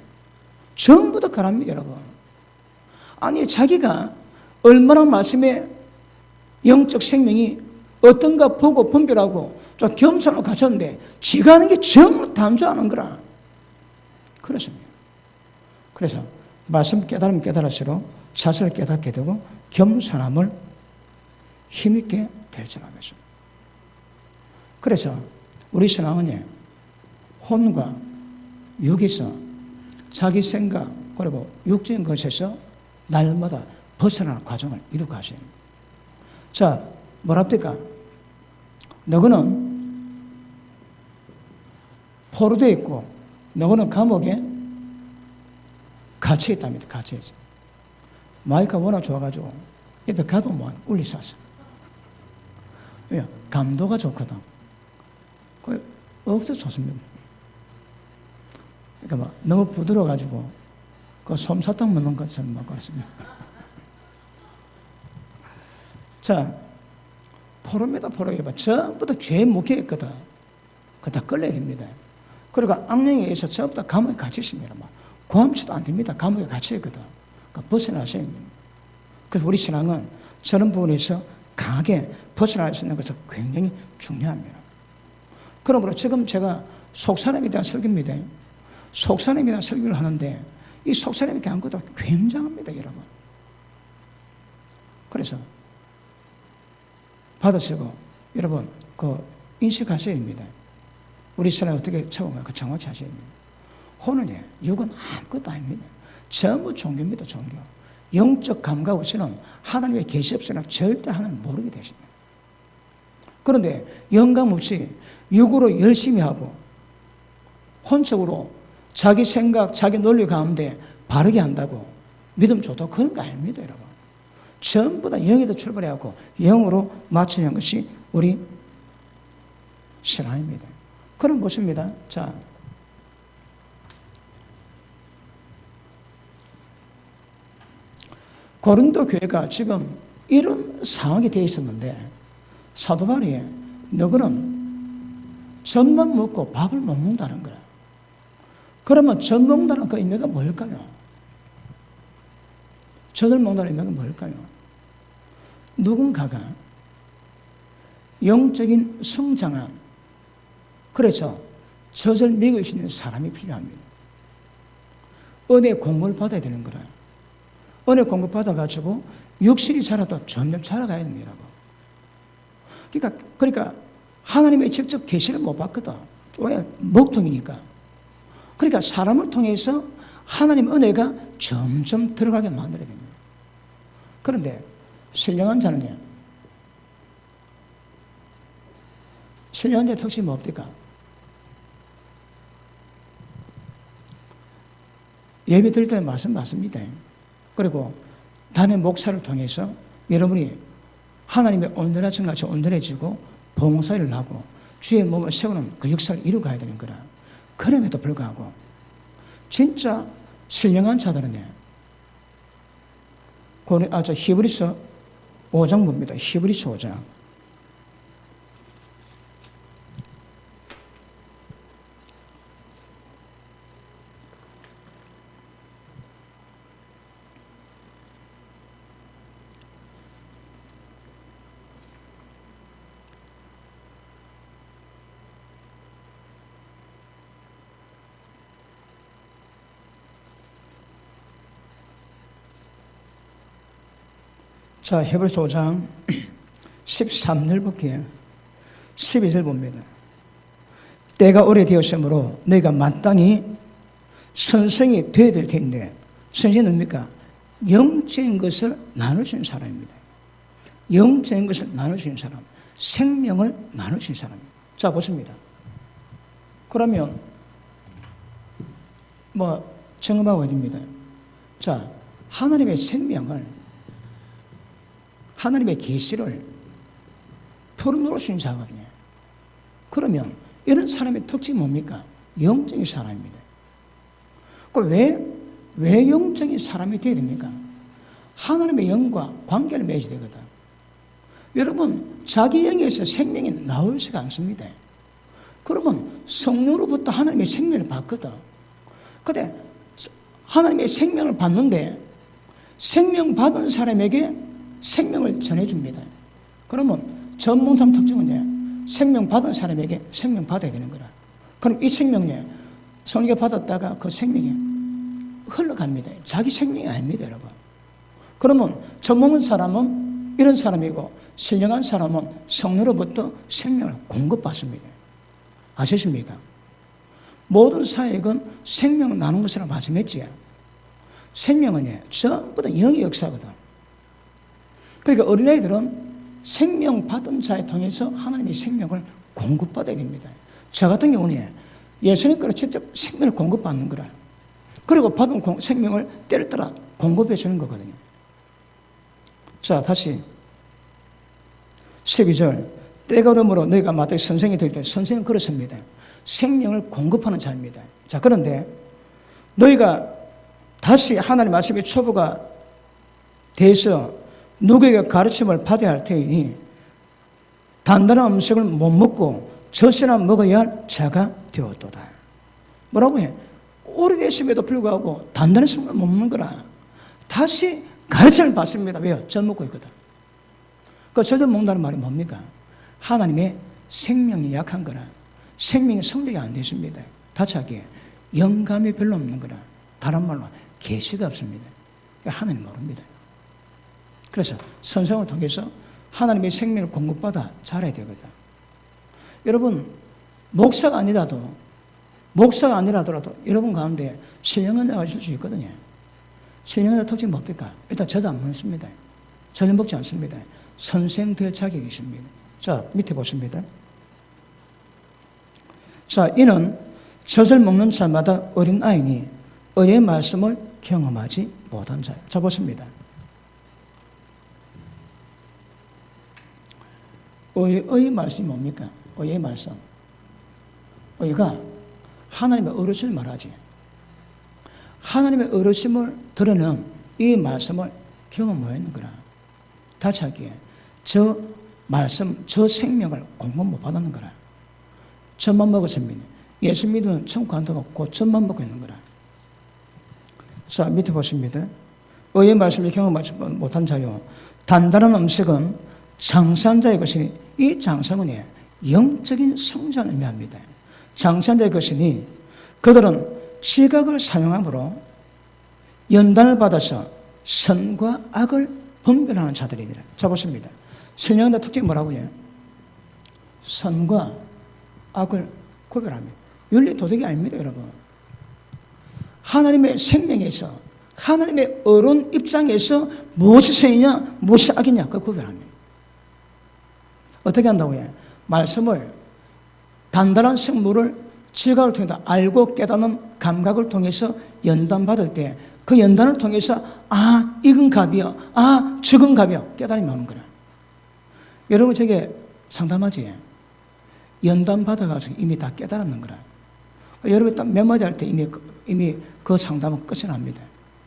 전부 다 가랍니다, 여러분. 아니, 자기가 얼마나 말씀에 영적 생명이 어떤가 보고 분별하고 좀 겸손을 갖췄는데 지가 하는 게 전부 단조하는 거라. 그렇습니다. 그래서 말씀 깨달으면 깨달을수록 자신을 깨닫게 되고 겸손함을 힘있게 될 줄 알겠습니다. 그래서 우리 신앙은 혼과 육에서 자기 생각 그리고 육적인 것에서 날마다 벗어나는 과정을 이루어가셔야 합니다. 자, 뭐랍니까? 너거는 포로되어 있고 너거는 감옥에 갇혀 있답니다. 갇혀 있어. 마이크가 워낙 좋아가지고 옆에 가도 뭐 울리쌌어. 왜? 감도가 좋거든. 그 없어 좋습니다. 그러니까 막 너무 부드러워가지고 그 솜사탕 먹는 것처럼 막 그렇습니다. 자, 포로입니다. 포로가 전부 다 죄에 묶여있거든. 그거 다 끌려야 됩니다. 그리고 악령에 의해서 전부 다 감옥에 갇혀 있습니다. 막 고함치도 안 됩니다. 감옥에 갇혀 있거든. 그러니까 벗어나셔야 됩니다. 그래서 우리 신앙은 저런 부분에서 강하게 벗어날 수 있는 것은 굉장히 중요합니다. 그러므로 지금 제가 속사람에 대한 설교입니다. 속사람에 대한 설교를 하는데 이 속사람에 대한 것도 굉장합니다, 여러분. 그래서 받으시고 여러분 그 인식하셔야 됩니다. 우리 신앙이 어떻게 처음에 그 정확히 하셔야 됩니다. 혼은 육은 아무것도 아닙니다. 전부 종교입니다, 종교. 영적 감각 없이는 하나님의 계시 없이는 절대 하나님 모르게 되십니다. 그런데 영감 없이 육으로 열심히 하고 혼적으로 자기 생각, 자기 논리 가운데 바르게 한다고 믿음 좋다고 그런 거 아닙니다, 여러분. 전부 다 영에서 출발해갖고 영으로 맞추는 것이 우리 신앙입니다. 그런 것입니다. 자, 고린도 교회가 지금 이런 상황이 되어 있었는데 사도 바울이 너희는 젖만 먹고 밥을 못 먹는다는 거야. 그러면 젖 먹는다는 그 의미가 뭘까요? 젖을 먹는다는 의미가 뭘까요? 누군가가 영적인 성장함, 그래서 젖을 먹일 수 있는 사람이 필요합니다. 은혜 공급을 받아야 되는 거라. 은혜 공급 받아가지고 육신이 자라도 점점 자라가야 됩니다. 그러니까 하나님의 직접 계시를 못 받거든. 왜? 먹통이니까. 그러니까 사람을 통해서 하나님 은혜가 점점 들어가게 만들어야 됩니다. 그런데 신령한 자는요, 신령한 자의 특징이 뭡니까? 예배 드릴 때 말씀 맞습니다. 그리고 단의 목사를 통해서 여러분이 하나님의 온전하신 같이 온전해지고 봉사를 하고 주의 몸을 세우는 그 역사를 이루어가야 되는 거라. 그럼에도 불구하고 진짜 신령한 자들은 히브리서 5장 봅니다. 히브리서 5장. 자, 히브리서 5장 13절 볼게요. 12절 봅니다. 때가 오래되었으므로 너희가 마땅히 선생이 되어야 될 텐데, 선생이 뭡니까? 영적인 것을 나눌 수 있는 사람입니다. 영적인 것을 나눌 수 있는 사람, 생명을 나눌 수 있는 사람입니다. 자, 보십니다. 그러면 점검하고 됩니다. 자, 하나님의 생명을, 하나님의 계시를 풀어놓을 수 있는 자거든요. 그러면 이런 사람의 특징이 뭡니까? 영적인 사람입니다. 왜 영적인 사람이 되어야 됩니까? 하나님의 영과 관계를 맺어야 되거든. 여러분, 자기 영에서 생명이 나올 수가 않습니다. 그러면 성령으로부터 하나님의 생명을 받거든. 근데 하나님의 생명을 받는데 생명 받은 사람에게 생명을 전해줍니다. 그러면 전문상 특징은 생명 받은 사람에게 생명 받아야 되는 거라. 그럼 이 생명이 성령이 받았다가 그 생명이 흘러갑니다. 자기 생명이 아닙니다, 여러분. 그러면 전문한 사람은 이런 사람이고 신령한 사람은 성령으로부터 생명을 공급받습니다. 아시십니까? 모든 사역은 생명을 나누는 것이라고 말씀했지. 생명은 전부 다 영의 역사거든. 그러니까 어린아이들은 생명 받은 자에 통해서 하나님의 생명을 공급받아야 됩니다. 저 같은 경우는 예수님 거로 직접 생명을 공급받는 거라. 그리고 받은 생명을 때를 따라 공급해 주는 거거든요. 자, 다시 12절. 때가 오므로 너희가 마땅히 선생이 될 때, 선생은 그렇습니다. 생명을 공급하는 자입니다. 자, 그런데 너희가 다시 하나님 말씀의 초보가 돼서 누구에게 가르침을 받아야 할 테니 단단한 음식을 못 먹고 젖이나 먹어야 할 자가 되었도다. 뭐라고 해? 오래됐음에도 불구하고 단단한 음식을 못 먹는 거라. 다시 가르침을 받습니다. 왜요? 젖 먹고 있거든. 그 젖 먹는다는 말이 뭡니까? 하나님의 생명이 약한 거라. 생명이 성장이 안 됐습니다. 다시 하기에 영감이 별로 없는 거라. 다른 말로 계시가 없습니다. 하나님 모릅니다. 그래서 선생을 통해서 하나님의 생명을 공급받아 자라야 되거든. 여러분, 목사가 아니라도 여러분 가운데 신령한 자가 있을 수 있거든요. 신령한 자 특징이 뭡니까? 일단 저도 안 먹습니다. 전혀 먹지 않습니다. 선생 될 자격이 있습니다. 자, 밑에 보십니다. 자, 이는 젖을 먹는 자마다 어린 아이니 의의 말씀을 경험하지 못한 자예요. 자, 보십니다. 의의 말씀이 뭡니까? 의의 말씀. 의가 하나님의 어르신을 말하지. 하나님의 어르신을 들으는 이 말씀을 경험하는 거라. 다시 하기에 저 말씀, 저 생명을 공급 못 받는 거라. 젖만 먹었습니다. 예수 믿으면 천국 간다고 그 젖만 먹고 있는 거라. 자, 밑에 보십니다. 의의 말씀을 경험하지 못한 자요. 단단한 음식은 장사한 자의 것이니 이 장성은 영적인 성장을 의미합니다. 장사한 자의 것이니 그들은 지각을 사용함으로 연단을 받아서 선과 악을 분별하는 자들입니다. 자, 보십니다. 신령한 특징이 뭐라고 해요? 선과 악을 구별합니다. 윤리 도덕이 아닙니다, 여러분. 하나님의 생명에서, 하나님의 어른 입장에서 무엇이 선이냐, 무엇이 악이냐, 그걸 구별합니다. 어떻게 한다고 해요? 말씀을, 단단한 식물을 지각을 통해서 알고 깨닫는 감각을 통해서 연단받을 때 그 연단을 통해서 아, 익은 갑이요, 아, 죽은 갑이요 깨달음이 나오는 거라. 여러분 저게 상담하지? 연단 받아가지고 이미 다 깨달았는 거라. 여러분 딱 몇 마디 할 때 이미 그 상담은 끝이 납니다.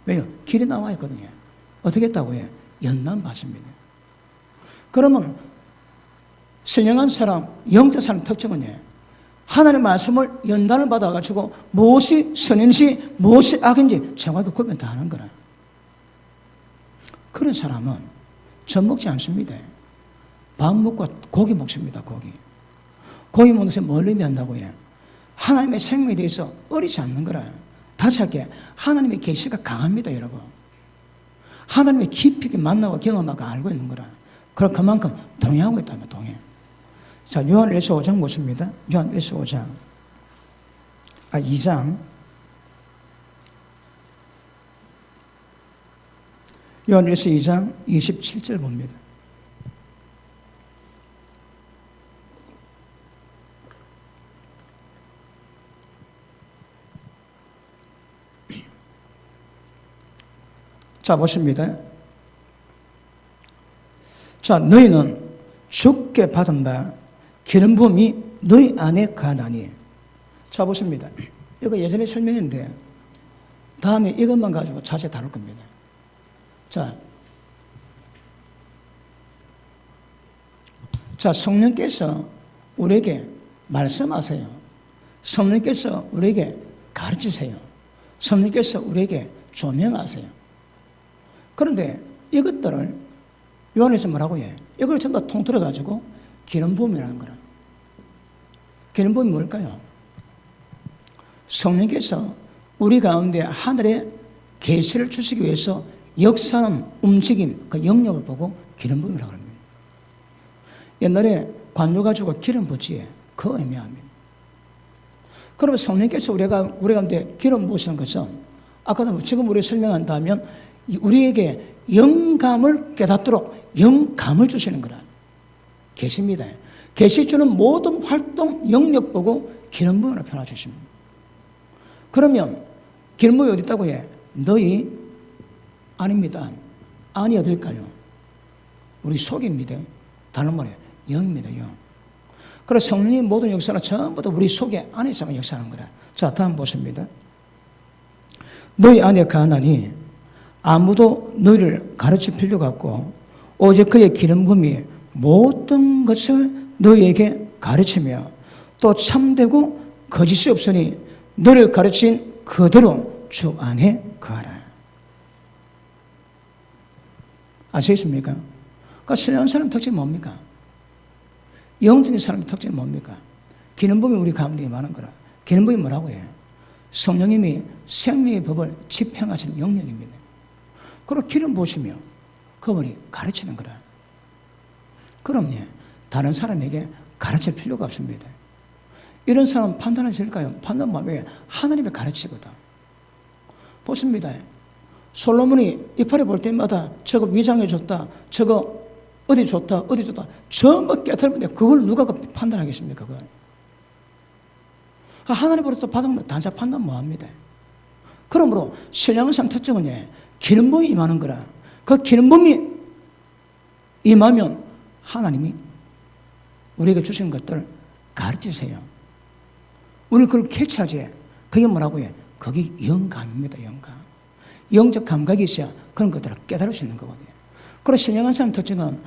왜요? 길이 나와 있거든요. 어떻게 했다고 해요? 연단 받습니다. 그러면 신령한 사람, 영적 사람 특징은 하나님의 말씀을 연단을 받아가지고 무엇이 선인지 무엇이 악인지 정확히 구분 다 하는 거라. 그런 사람은 젖 먹지 않습니다. 밥 먹고 고기 먹습니다. 고기 먹는 것을 뭘 의미한다고 해요? 하나님의 생명에 대해서 어리지 않는 거라. 다시 할게, 하나님의 계시가 강합니다, 여러분. 하나님의 깊이 있게 만나고 경험하고 알고 있는 거라. 그럼 그만큼 동의하고 있다면 동의. 자, 요한 1서 5장 보십니다. 요한 1서 5장. 2장 요한일서 2장 27절 봅니다. 자, 보십니다. 자, 너희는 주께 받은 바 기름 부음이 너희 안에 거하나니. 자, 보십니다. 이거 예전에 설명했는데 다음에 이것만 가지고 자세히 다룰 겁니다. 자, 성령께서 우리에게 말씀하세요. 성령께서 우리에게 가르치세요. 성령께서 우리에게 조명하세요. 그런데 이것들을 요한에서 뭐라고 해? 이걸 전부 다 통틀어가지고 기름 부음이라는 거라. 기름 부음이 뭘까요? 성령께서 우리 가운데 하늘의 계시를 주시기 위해서 역사하는 움직임, 그 영역을 보고 기름 부음이라고 합니다. 옛날에 관료 가지고 기름 붓지에 그 의미합니다. 그러면 성령께서 우리 가운데 기름 부으시는 것은 아까도 지금 우리 설명한다면 우리에게 영감을 깨닫도록 영감을 주시는 거라. 계십니다. 계시 주는 모든 활동 영역 보고 기름 부음을 표현해 주십니다. 그러면 기름 부음이 어디 있다고 해? 너희 아닙니다. 안이 어딜까요? 우리 속입니다. 다른 말이에요. 영입니다. 영. 그래서 성령의 모든 역사는 전부 다 우리 속에 안에서만 역사하는 거라. 자, 다음 보십니다. 너희 안에 거하나니 아무도 너희를 가르칠 필요가 없고 오직 그의 기름 부음이 모든 것을 너희에게 가르치며 또 참되고 거짓이 없으니 너를 가르친 그대로 주 안에 거하라. 아시겠습니까? 그러니까 신령한 사람의 특징이 뭡니까? 영적인 사람의 특징이 뭡니까? 기름 부음이 우리 가운데 많은 거라. 기름 부음이 뭐라고 해? 성령님이 생명의 법을 집행하시는 영역입니다. 그리고 기름 부으시며 그분이 가르치는 거라. 그럼 다른 사람에게 가르칠 필요가 없습니다. 이런 사람 판단하실까요? 판단 마음에 하나님의 가르치거든. 보십니다. 솔로몬이 이파리 볼 때마다 저거 위장해 줬다, 저거 어디 좋다, 어디 좋다, 전부 깨달으면 그걸 누가 판단하겠습니까? 그걸. 하나님으로부터 받은 단사 판단 뭐합니다. 그러므로 신령한 삶 특징은 기름 부음이 임하는 거라. 그 기름 부음이 임하면 하나님이 우리에게 주신 것들을 가르치세요. 우리 그걸 캐치하지. 그게 뭐라고 해? 그게 영감입니다. 영감. 영적 감각이 있어야 그런 것들을 깨달을 수 있는 거거든요. 그리고 신령한 사람 특징은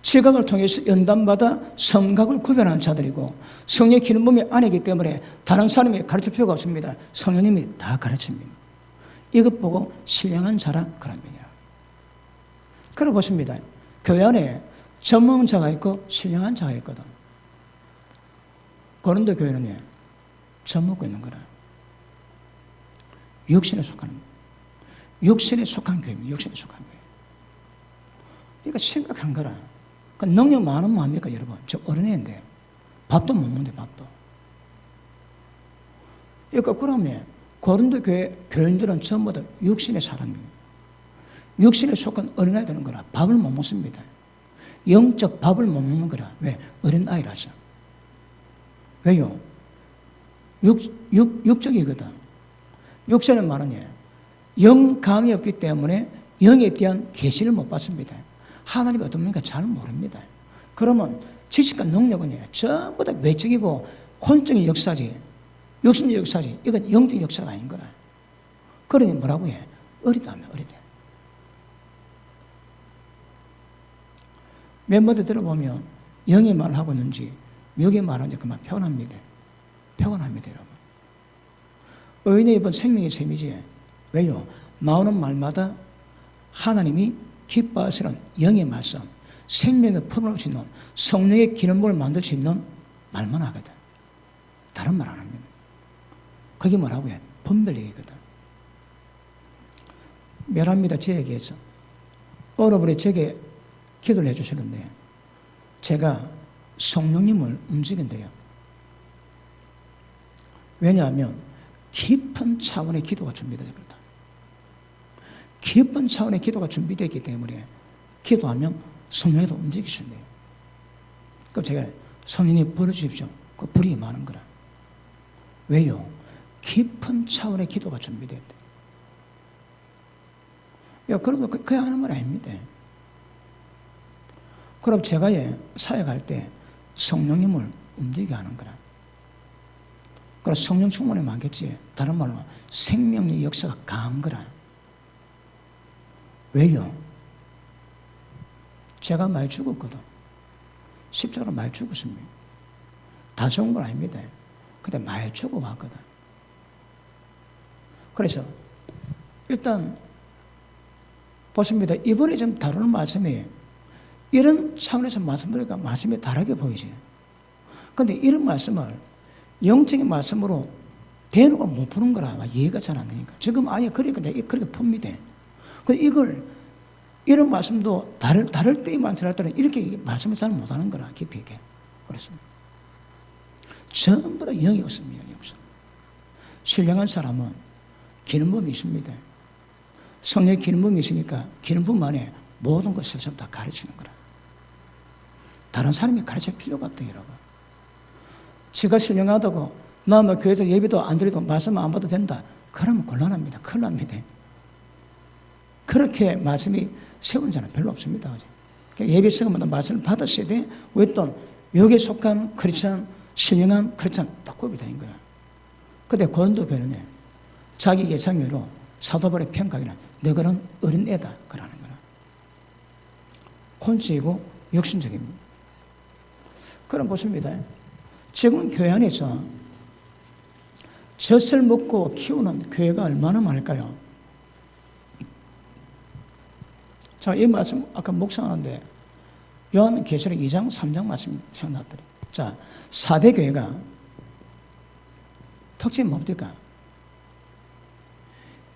지각을 통해서 연단받아 성각을 구별하는 자들이고 성령의 기름 부음이 안이기 때문에 다른 사람이 가르칠 필요가 없습니다. 성령님이 다 가르칩니다. 이것 보고 신령한 자라 그럽니다. 그래 보십니다. 교회 안에 전문자가 있고 신령한 자가 있거든. 고린도 교회는 젖먹고 있는 거라. 육신에 속하는 거예요. 육신에 속한 교회입니다. 육신에 속한 교회. 그러니까 심각한 거라. 그러니까 능력 많으면 뭐합니까, 여러분? 저 어린애인데 밥도 못 먹는데 밥도. 그러니까 그러면 고린도 교회 교인들은 전부 다 육신의 사람이에요. 육신에 속한 어린아이 되는 거라. 밥을 못 먹습니다. 영적 밥을 못 먹는 거라. 왜? 어린아이라서. 왜요? 육적이거든. 육신은 말은 영감이 없기 때문에 영에 대한 계시를 못 받습니다. 하나님이 어떤 분인가 잘 모릅니다. 그러면 지식과 능력은 전부 다 외적이고 혼적인 역사지, 육신의 역사지, 이건 영적 역사가 아닌 거라. 그러니 뭐라고 해? 어리다면 어리다. 멤버들 들어보면 영이 말하고 있는지 육이 말하는지 그만 표현합니다. 표현합니다, 여러분. 의인의 입은 생명의 셈이지. 왜요? 나오는 말마다 하나님이 기뻐하시는 영의 말씀, 생명을 풀어놓을 수 있는 성령의 기름을 만들 수 있는 말만 하거든. 다른 말 안 합니다. 그게 뭐라고 해? 분별력이거든. 멸합니다. 제 얘기에서. 어느 분이 제게 기도를 해주시는데 제가 성령님을 움직인대요. 왜냐하면 깊은 차원의 기도가 준비되어 있다. 깊은 차원의 기도가 준비되어 있기 때문에 기도하면 성령이 더 움직이신대요. 그럼 제가 성령님 부어주십시오. 그 불이 많은 거라. 왜요? 깊은 차원의 기도가 준비되었대. 야, 그럼 그냥 하는 말 아닙니다. 그럼 제가 사역할 때 성령님을 움직이게 하는 거라. 그럼 성령 충만이 많겠지. 다른 말로 생명의 역사가 강한 거라. 왜요? 제가 많이 죽었거든. 십자가로 많이 죽었습니다. 다 좋은 건 아닙니다. 근데 많이 죽어왔거든. 그래서 일단 보십니다. 이번에 좀 다루는 말씀이 이런 차원에서 말씀드리니까 말씀이 다르게 보이지. 그런데 이런 말씀을 영적인 말씀으로 대놓고 못 푸는 거라 이해가 잘 안 되니까. 지금 아예 그렇게 풉니다. 근데 이런 말씀도 다를 때만 지날 때는 이렇게 말씀을 잘 못하는 거라, 깊이 있게. 그렇습니다. 전부 다 영이 없습니다. 영이 없어. 신령한 사람은 기름붐이 있습니다. 성령의 기름붐이 있으니까 기름붐 안에 모든 것을 전부 다 가르치는 거라. 다른 사람이 가르칠 필요가 없다, 여러분. 지가 신령하다고 나 뭐 교회에서 예배도 안 드리고 말씀 안 받아도 된다. 그러면 곤란합니다. 큰일 납니다. 그렇게 말씀이 세운 자는 별로 없습니다. 예배 시간마다 말씀을 받았어야 돼. 왜 또 여기에 속한 크리스찬, 신령한 크리스찬 딱 구분이 되는 거야. 그런데 고린도 교회는 자기 예상외로 사도 바울의 평가기는 너희는 어린애다 그러는 거라. 혼치이고 육신적입니다. 그럼 보십니다. 지금 교회 안에서 젖을 먹고 키우는 교회가 얼마나 많을까요? 자, 이 말씀 아까 묵상하는데 요한계시록 2장, 3장 말씀 생각나더래. 자, 4대 교회가 특징이 뭡니까?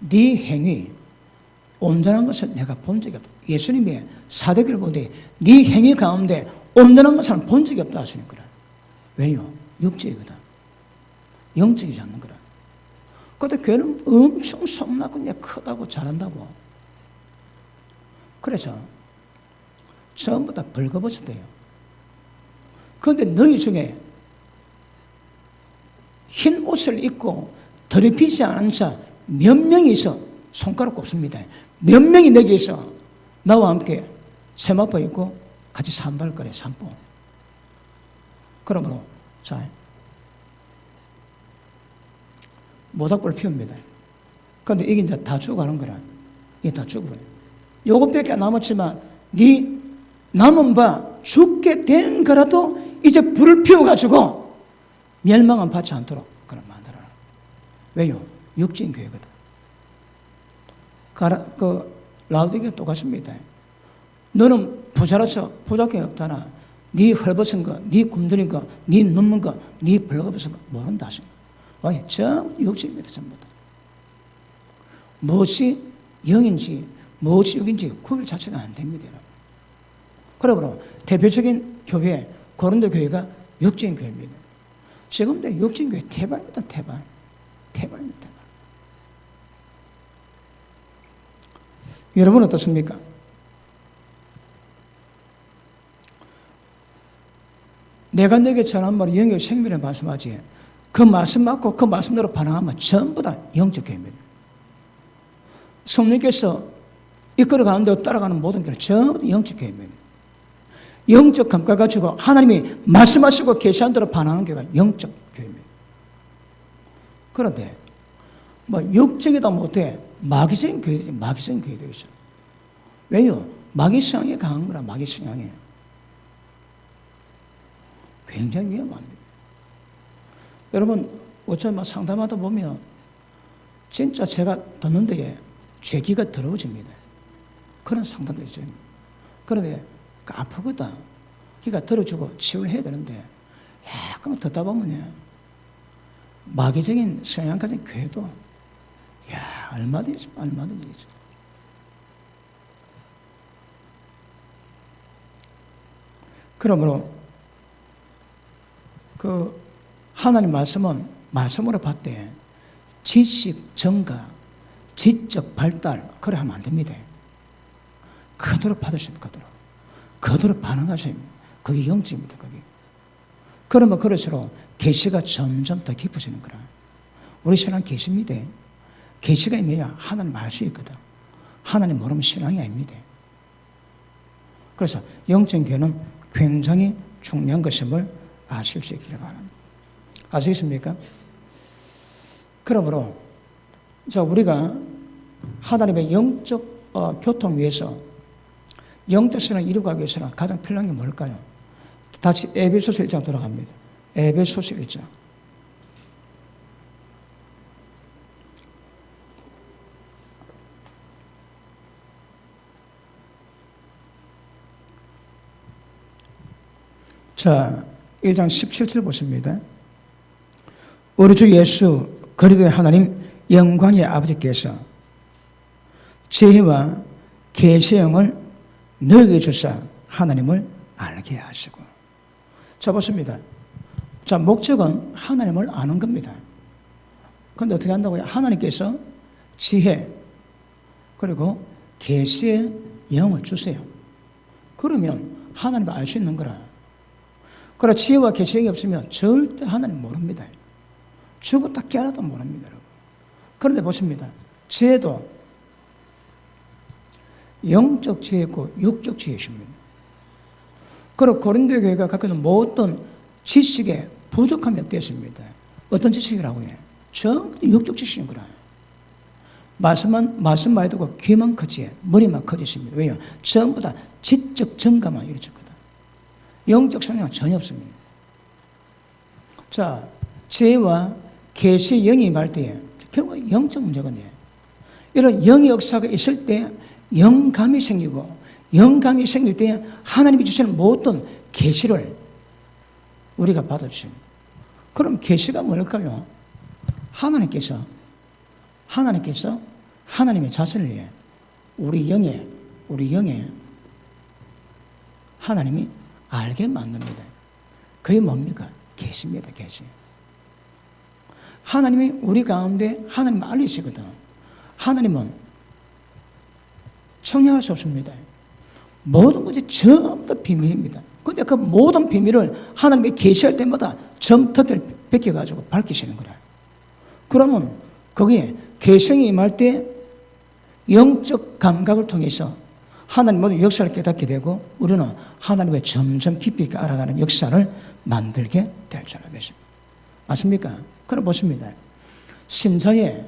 네 행위, 온전한 것을 내가 본 적이 없다. 예수님이 4대 교회를 보는데 네 행위 가운데 온전한 것을 본 적이 없다 하시는 거라. 왜요? 육체이거든. 영적이지 않는 거라. 그런데 교회는 엄청 성나고 크다고 잘한다고. 그래서 전부 다 벌거벗었대요. 그런데 너희 중에 흰 옷을 입고 더럽히지 않은 자 몇 명이 있어? 손가락 꼽습니다. 몇 명이 내게 있어? 나와 함께 세마포 입고 같이 산발 거래, 산보. 그러므로 자 모닥불을 피웁니다. 그런데 이게 이제 다 죽어가는 거라. 이게 다 죽어버려. 요것밖에 안 남았지만 네 남은 바 죽게 된 거라도 이제 불을 피워가지고 멸망은 받지 않도록 그럼 만들어라. 왜요? 육진 교회거든. 라우디게가 똑같습니다. 너는 부자라서 부자격이 없다나 네 헐벗은 거, 네 굶주린 거, 네 눕는 거, 네 벌거벗은 거 모른다 하신 거. 왜? 전 육신입니다. 전부 다. 무엇이 영인지 무엇이 육인지 구별 자체가 안 됩니다. 그러므로 대표적인 교회 고린도 교회가 육진 교회입니다. 지금도 육진 교회 태반입니다. 태반입니다. 여러분 어떻습니까? 내가 너에게 전한 말은 영의 생명을 말씀하지. 그 말씀 맞고 그 말씀대로 반응하면 전부 다 영적 교회입니다. 성령께서 이끌어가는 대로 따라가는 모든 교회는 전부 다 영적 교회입니다. 영적 감각을 가지고 하나님이 말씀하시고 계시한 대로 반응하는 교회가 영적 교회입니다. 그런데 육적이다 못해 마귀적인 교회들이 마귀적인 교회도 있어. 왜요? 마귀 성향이 강한 거라. 마귀 성향이 굉장히 위험합니다. 여러분 어쩌면 상담하다 보면 진짜 제가 듣는데 죄기가 더러워집니다. 그런 상담도 있어요. 그런데 아프거든. 기가 들어주고 치유를 해야 되는데 약간 듣다 보면 마귀적인 성향 가진 교회도 얼마든지 있어. 그러므로 하나님 말씀은 말씀으로 봤대 지식 증가, 지적 발달, 그래 하면 안 됩니다. 그대로 받으시면 그대로 반응하셔야 합니다. 그게 영적입니다. 그게. 그러면 그럴수록 계시가 점점 더 깊어지는 거라. 우리 신앙 계시입니다. 계시가 있어야 하나님 알 수 있거든. 하나님 모르면 신앙이 아닙니다. 그래서 영적 교회는 굉장히 중요한 것임을 아실 수 있기를 바랍니다. 아시겠습니까? 그러므로 자, 우리가 하나님의 영적 교통 위해서 영적 신앙을 이루기 위해서는 가장 필요한 게 뭘까요? 다시 에베소서 1장 돌아갑니다. 에베소서 1장. 자, 1장 17절 보십니다. 우리 주 예수 그리스도의 하나님 영광의 아버지께서 지혜와 계시형을 너에게 주사 하나님을 알게 하시고. 자, 보십니다. 자, 목적은 하나님을 아는 겁니다. 그런데 어떻게 한다고요? 하나님께서 지혜 그리고 계시의 영을 주세요. 그러면 하나님을 알 수 있는 거라. 그러나 지혜와 계시가 없으면 절대 하나님 모릅니다. 죽었다 깨어나도 모릅니다. 여러분. 그런데 보십니다. 지혜도 영적 지혜 있고 육적 지혜 있습니다. 그리고 고린도 교회가 갖고 있는 모든 지식에 부족함이 없겠습니다. 어떤 지식이라고 해? 전부 육적 지식인 거라. 말씀 많이 듣고 귀만 커지, 머리만 커지십니다. 왜요? 전부 다 지적 증가만 이루어졌거든. 영적 성향은 전혀 없습니다. 자, 지혜와 계시 영이 임할 때에 결국 영적 문제거든요. 이런 영의 역사가 있을 때 영감이 생기고, 영감이 생길 때 하나님이 주시는 모든 계시를 우리가 받아주십니다. 그럼 계시가 뭘까요? 하나님께서 하나님의 자신을 위해 우리 영에 하나님이 알게 만듭니다. 그게 뭡니까? 계시입니다. 계시. 하나님이 우리 가운데 하나님을 알리시거든. 하나님은 청량할 수 없습니다. 모든 것이 전부 다 비밀입니다. 그런데 그 모든 비밀을 하나님이 계시할 때마다 점특을 베껴가지고 밝히시는 거라. 그러면 거기에 계시성이 임할 때 영적 감각을 통해서 하나님 모든 역사를 깨닫게 되고 우리는 하나님의 점점 깊이 있게 알아가는 역사를 만들게 될 줄을 믿습니다. 맞습니까? 그럼 보십니다. 신자들의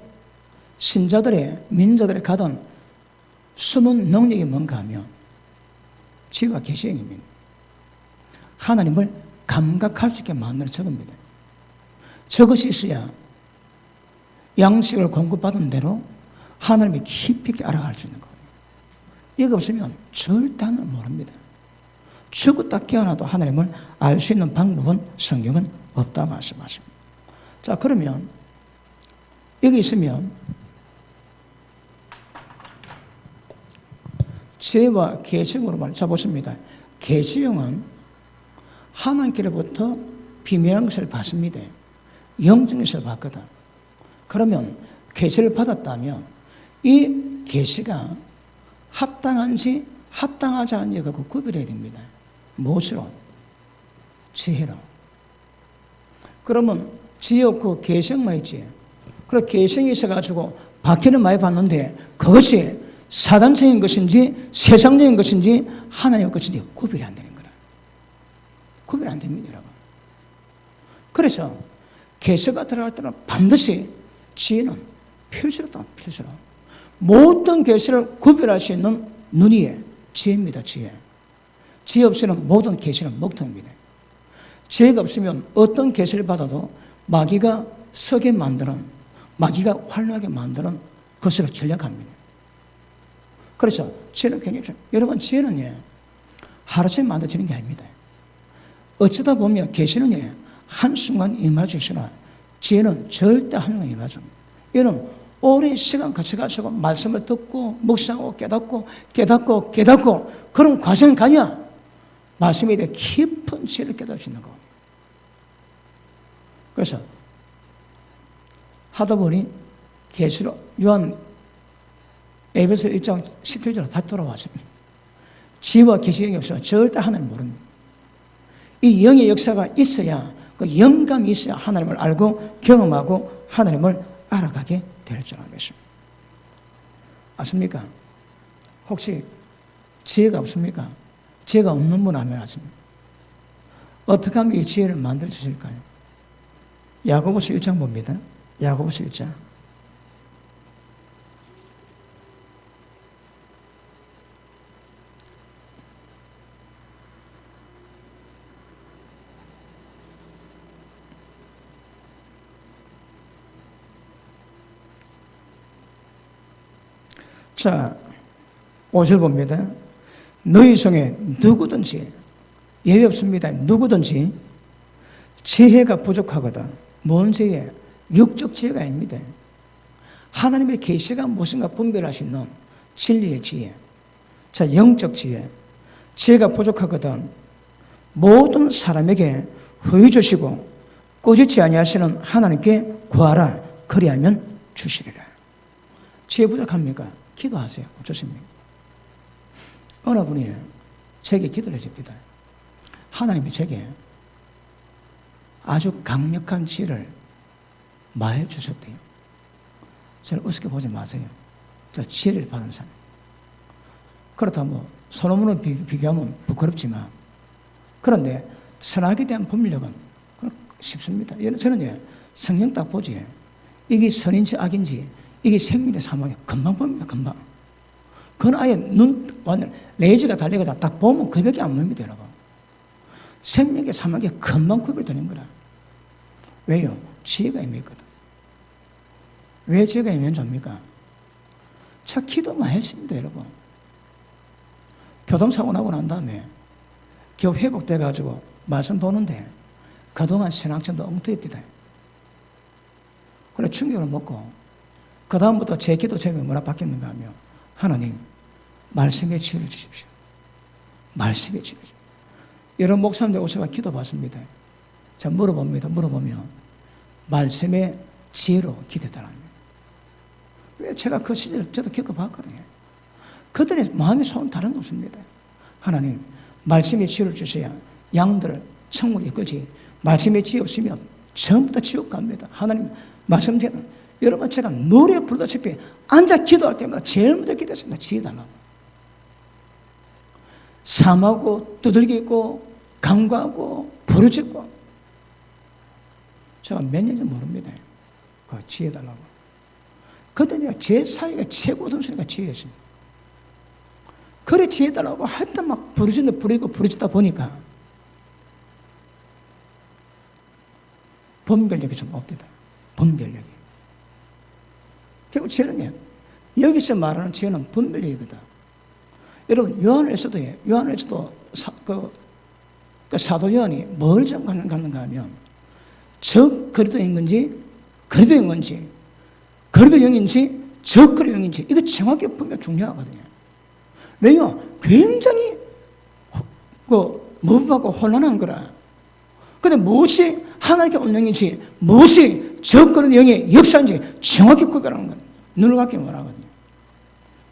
민자들의 가던 숨은 능력이 뭔가 하면 지혜와 계시형입니다. 하나님을 감각할 수 있게 만드는 저겁니다. 저것이 있어야 양식을 공급받은 대로 하나님이 깊이 있게 알아갈 수 있는 거예요. 이거 없으면 절대 하나님을 모릅니다. 죽었다 깨어나도 하나님을 알 수 있는 방법은 성경은 없다 말씀하십니다. 자, 그러면 여기 있으면 지혜와 계시형으로 말. 자, 보십니다. 계시형은 하나님께로부터 비밀한 것을 받습니다. 영적인 것을 받거든. 그러면 계시를 받았다면 이 계시가 합당한지 합당하지 않은지 그 구별해야 됩니다. 무엇으로? 지혜로. 그러면 지혜 없고 계시형만 있지. 그리고 계시형이 있어가지고 박해는 많이 받는데 그것이 사단적인 것인지 세상적인 것인지 하나님의 것인지 구별이 안 되는 거라. 구별이 안 됩니다, 여러분. 그래서 계시가 들어갈 때는 반드시 지혜는 필수로. 모든 계시를 구별할 수 있는 눈이 지혜입니다. 지혜 없이는 모든 계시는 먹통입니다. 지혜가 없으면 어떤 계시를 받아도 마귀가 서게 만드는, 마귀가 활로하게 만드는 것으로 전략합니다. 그래서 지혜는 굉장히 중요해요. 여러분, 지혜는 하루종일 만들어지는 게 아닙니다. 어쩌다 보면 계시는 한순간 임하주시나 지혜는 절대 한순간 임하줍니다. 이는 오랜 시간 같이 가지고 말씀을 듣고 묵상하고 깨닫고 그런 과정이 가냐? 말씀에 대해 깊은 지혜를 깨달을 수 있는 겁니다. 그래서 하다 보니 계시록 요한 에베소 1장 17절로 다 돌아왔습니다. 지와 계시 영이 없으면 절대 하나님을 모릅니다. 이 영의 역사가 있어야, 그 영감이 있어야 하나님을 알고 경험하고 하나님을 알아가게 될 줄 알겠습니다. 아십니까? 혹시 지혜가 없습니까? 지혜가 없는 분 하면 아십니까? 어떻게 하면 이 지혜를 만들어 주실까요? 야고보서 1장 봅니다. 야고보서 1장. 자, 5절 봅니다. 너희 중에 누구든지, 예외 없습니다. 누구든지 지혜가 부족하거든. 뭔 지혜? 육적 지혜가 아닙니다. 하나님의 계시가 무엇인가 분별할 수 있는 진리의 지혜. 자, 영적 지혜. 지혜가 부족하거든 모든 사람에게 후히 주시고 꾸짖지 아니하시는 하나님께 구하라. 그리하면 주시리라. 지혜 부족합니까? 기도하세요. 어쩌십니까? 어느 분이 제게 기도를 해줍니다. 하나님이 제게 아주 강력한 지혜를 마해 주셨대요. 저를 우습게 보지 마세요. 저 지혜를 받은 사람. 그렇다 뭐 솔로몬을 비교하면 부끄럽지만, 그런데 선악에 대한 분별력은 쉽습니다. 저는 성경 딱 보지, 이게 선인지 악인지, 이게 생명의 사망이 금방 보입니다. 금방. 그건 아예 완전 레이저가 달려가서 딱 보면 그밖에 안 보입니다, 여러분. 생명의 사망이 금방 구별되는 거라. 왜요? 지혜가 임했거든. 왜 지혜가 임한 줄 압니까? 자, 기도만 했습니다, 여러분. 교통사고 나고 난 다음에 겨우 회복돼가지고 말씀 보는데 그동안 신앙점도 엉터입니다. 그래 충격을 먹고 그 다음부터 제 기도 제목이 뭐라 바뀌었는가 하면, 하나님 말씀에 지혜를 주십시오. 말씀에 지혜를 주십시오. 여러 목사님들 오셔서 기도 받습니다. 자, 물어보면 말씀의 지혜로 기도해달랍니다. 왜? 제가 그 시절 저도 겪어봤거든요. 그들의 마음의 소원 다른 거 없습니다. 하나님 말씀의 지혜를 주셔야 양들을 천국에 이끌지, 말씀의 지혜 없으면 전부 다 지옥 갑니다. 하나님 말씀대로. 여러분, 제가 노래 부르다시피 앉아 기도할 때마다 제일 먼저 기도했습니다. 지혜 달라고. 삼하고 두들기고 간과하고 부르짖고, 제가 몇 년인지 모릅니다. 그 지혜 달라고. 그때 내가 제 사이가 최고 우선순위가 지혜였습니다. 그래 지혜 달라고 하여튼 막 부르짖다 보니까 분별력이 좀 없대다. 분별력이. 결국 지혜는요, 여기서 말하는 지혜는 분별력이거든. 여러분, 요한에서도 그 사도 요한이 뭘 정하는가 하면, 적 그리스도인 건지, 그리스도인 건지, 그리스도 영인지, 적 그리스도 영인지, 이거 정확히 분별 중요하거든요. 왜냐? 굉장히 무분하고 혼란한 거라. 근데 무엇이 하나님께 온 영인지, 무엇이 적 그리스도 영의 역사인지 정확히 구별하는 거예요. 눈을 감기 원하거든요.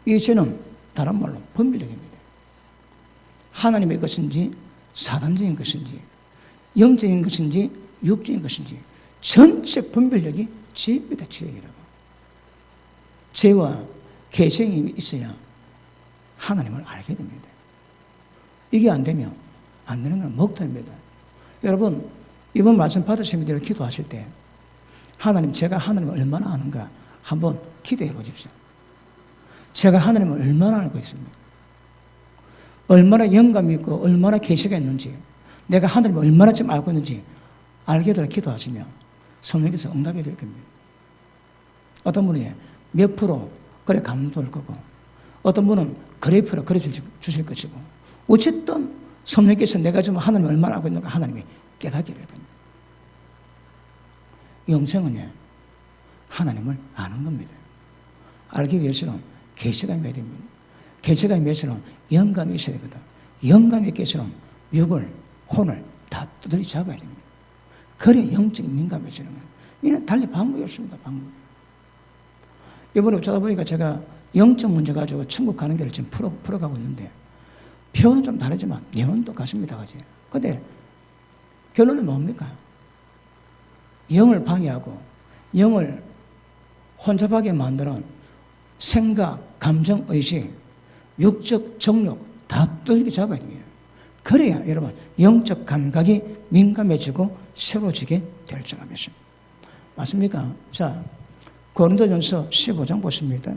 이 죄는 다른 말로 분별력입니다. 하나님의 것인지 사단적인 것인지 영적인 것인지 육적인 것인지 전체 분별력이 지혜입니다. 지혜라고. 지혜와 계시형이 있어야 하나님을 알게 됩니다. 이게 안 되면 안 되는 건 먹통입니다. 여러분, 이번 말씀 받으신 분들 기도하실 때 하나님, 제가 하나님을 얼마나 아는가 한번 기도해 보십시오. 제가 하나님을 얼마나 알고 있습니까? 얼마나 영감이 있고 얼마나 계시가 있는지, 내가 하나님을 얼마나 지금 알고 있는지 알게 되려 기도하시면 성령께서 응답해 드릴 겁니다. 어떤 분이 몇 프로 그래 감동할 거고, 어떤 분은 그래프로 그래 주실 것이고, 어쨌든 성령께서 내가 지금 하나님을 얼마나 알고 있는가 하나님이 깨닫게 될 겁니다. 영생은요, 하나님을 아는 겁니다. 알기 위해서는 계시가 있어야 됩니다. 계시가 위해서는 영감이 있어야 되거든. 영감이 있기 위해서는 육을, 혼을 다 두드리 잡아야 됩니다. 그래 영적인 민감해지는 거예요. 이는 달리 방법이 없습니다. 방법. 이번에 어쩌다 보니까 제가 영적 문제 가지고 천국 가는 길을 지금 풀어가고 있는데, 표현은 좀 다르지만 영은 똑같습니다. 그지? 근데 결론은 뭡니까? 영을 방해하고 영을 혼잡하게 만드는 생각, 감정, 의식, 육적 정욕 다 뚜렷이 잡아야 됩니다. 그래야 여러분 영적 감각이 민감해지고 새로워지게 될 줄 알겠습니다. 맞습니까? 자, 고린도전서 15장 보십니다.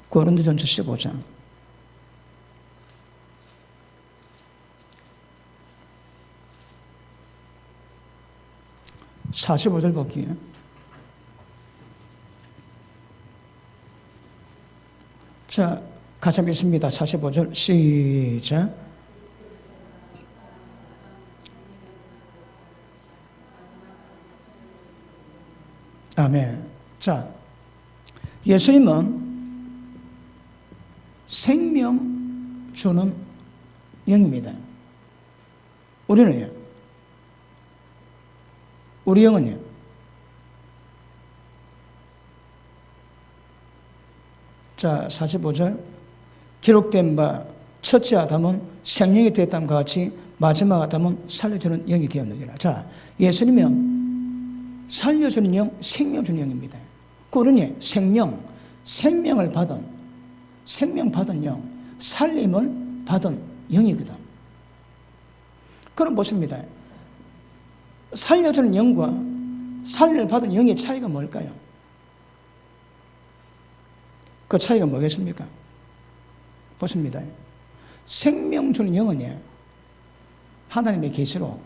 고린도전서 15장 45절 볼게요. 자, 같이 읽습니다. 45절 시작. 아멘. 자, 예수님은 생명 주는 영입니다. 우리는요? 우리 영은요? 자, 45절 기록된 바 첫째 아담은 생명이 되었다함과 같이 마지막 아담은 살려주는 영이 되었느니라. 자, 예수님은 살려주는 영, 생명 주는 영입니다. 그러니 생명을 받은 영, 살림을 받은 영이거든. 그럼 보십니다. 살려주는 영과 살림을 받은 영의 차이가 뭘까요? 그 차이가 뭐겠습니까? 보십니다. 생명 주는 영은 하나님의 계시로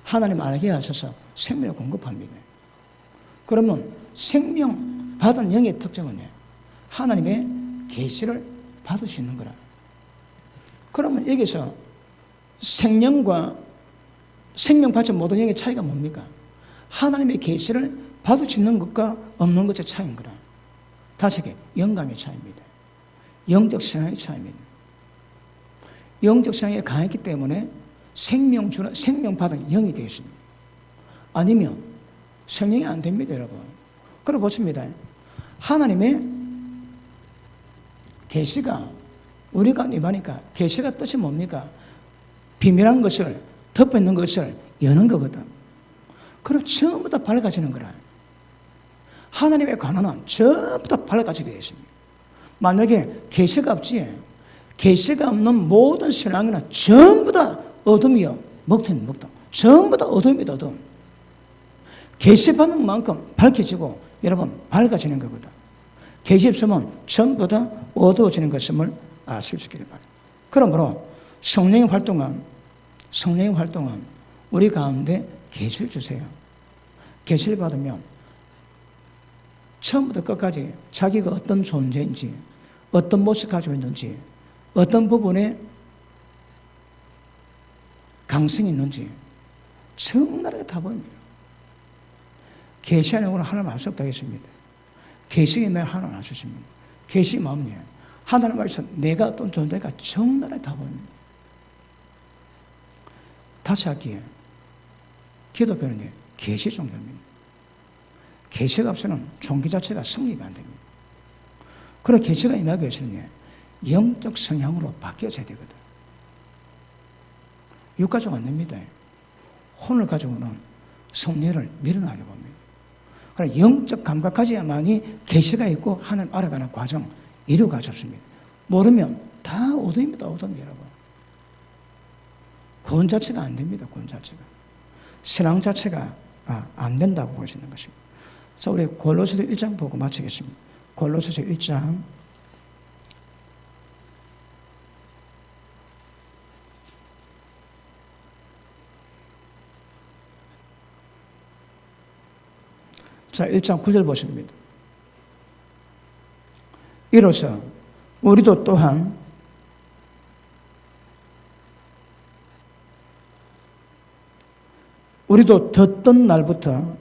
하나님 알게 하셔서 생명을 공급합니다. 그러면 생명 받은 영의 특징은 하나님의 계시를 받을 수 있는 거라. 그러면 여기서 생명과 생명 받지 못한 영의 차이가 뭡니까? 하나님의 계시를 받을 수 있는 것과 없는 것의 차이인 거라. 다시 영감의 차이입니다. 영적 성향의 차이입니다. 영적 성향이 강했기 때문에 생명 받은 영이 되었습니다. 아니면 성령이 안 됩니다, 여러분. 그럼 보십니다. 하나님의 계시가 우리가 임하니까 계시가 뜻이 뭡니까? 비밀한 것을 덮어 있는 것을 여는 거거든. 그럼 전부 다 밝아지는 거라. 하나님의 관원은 전부 다 밝아지게 되어 있습니다. 만약에 계시가 없지, 계시가 없는 모든 신앙은 전부 다 어둠이요, 먹통이 먹통. 전부 다 어둠이다, 어둠. 계시받는 만큼 밝혀지고 여러분 밝아지는 거거든. 계시 없으면 전부 다 어두워지는 것임을 아실 수 있기를 바랍니다. 그러므로 성령의 활동은 우리 가운데 계시를 주세요. 계시를 받으면 처음부터 끝까지 자기가 어떤 존재인지, 어떤 모습을 가지고 있는지, 어떤 부분에 강성이 있는지 적나라하게 다 보입니다. 계시 안에 오늘 하나님 알 수 없다고 했습니다. 계시의 매 하나님 알 수 있습니다. 계시 마음이에요. 하나님 말씀 내가 어떤 존재가 적나라하게 다 보입니다. 다시 할게요. 기독교는 계시 종교입니다. 계시가 없으면 종교 자체가 성립이 안 됩니다. 그런 계시가 임하기 위해서는 영적 성향으로 바뀌어져야 되거든. 육 가지고 안 됩니다. 혼을 가지고는 성례를 밀어나게 봅니다. 그러나 영적 감각 가져야만이 계시가 있고 하나님 알아가는 과정 이루어갈 수 없습니다. 모르면 다 어둠입니다. 어둠 여러분. 구원 자체가 안 됩니다. 구원 자체가. 신앙 자체가 안 된다고 보시는 것입니다. 그래서 우리 골로새서 1장 보고 마치겠습니다. 골로새서 1장 1장 9절 보십니다. 이로써 우리도 또한 우리도 듣던 날부터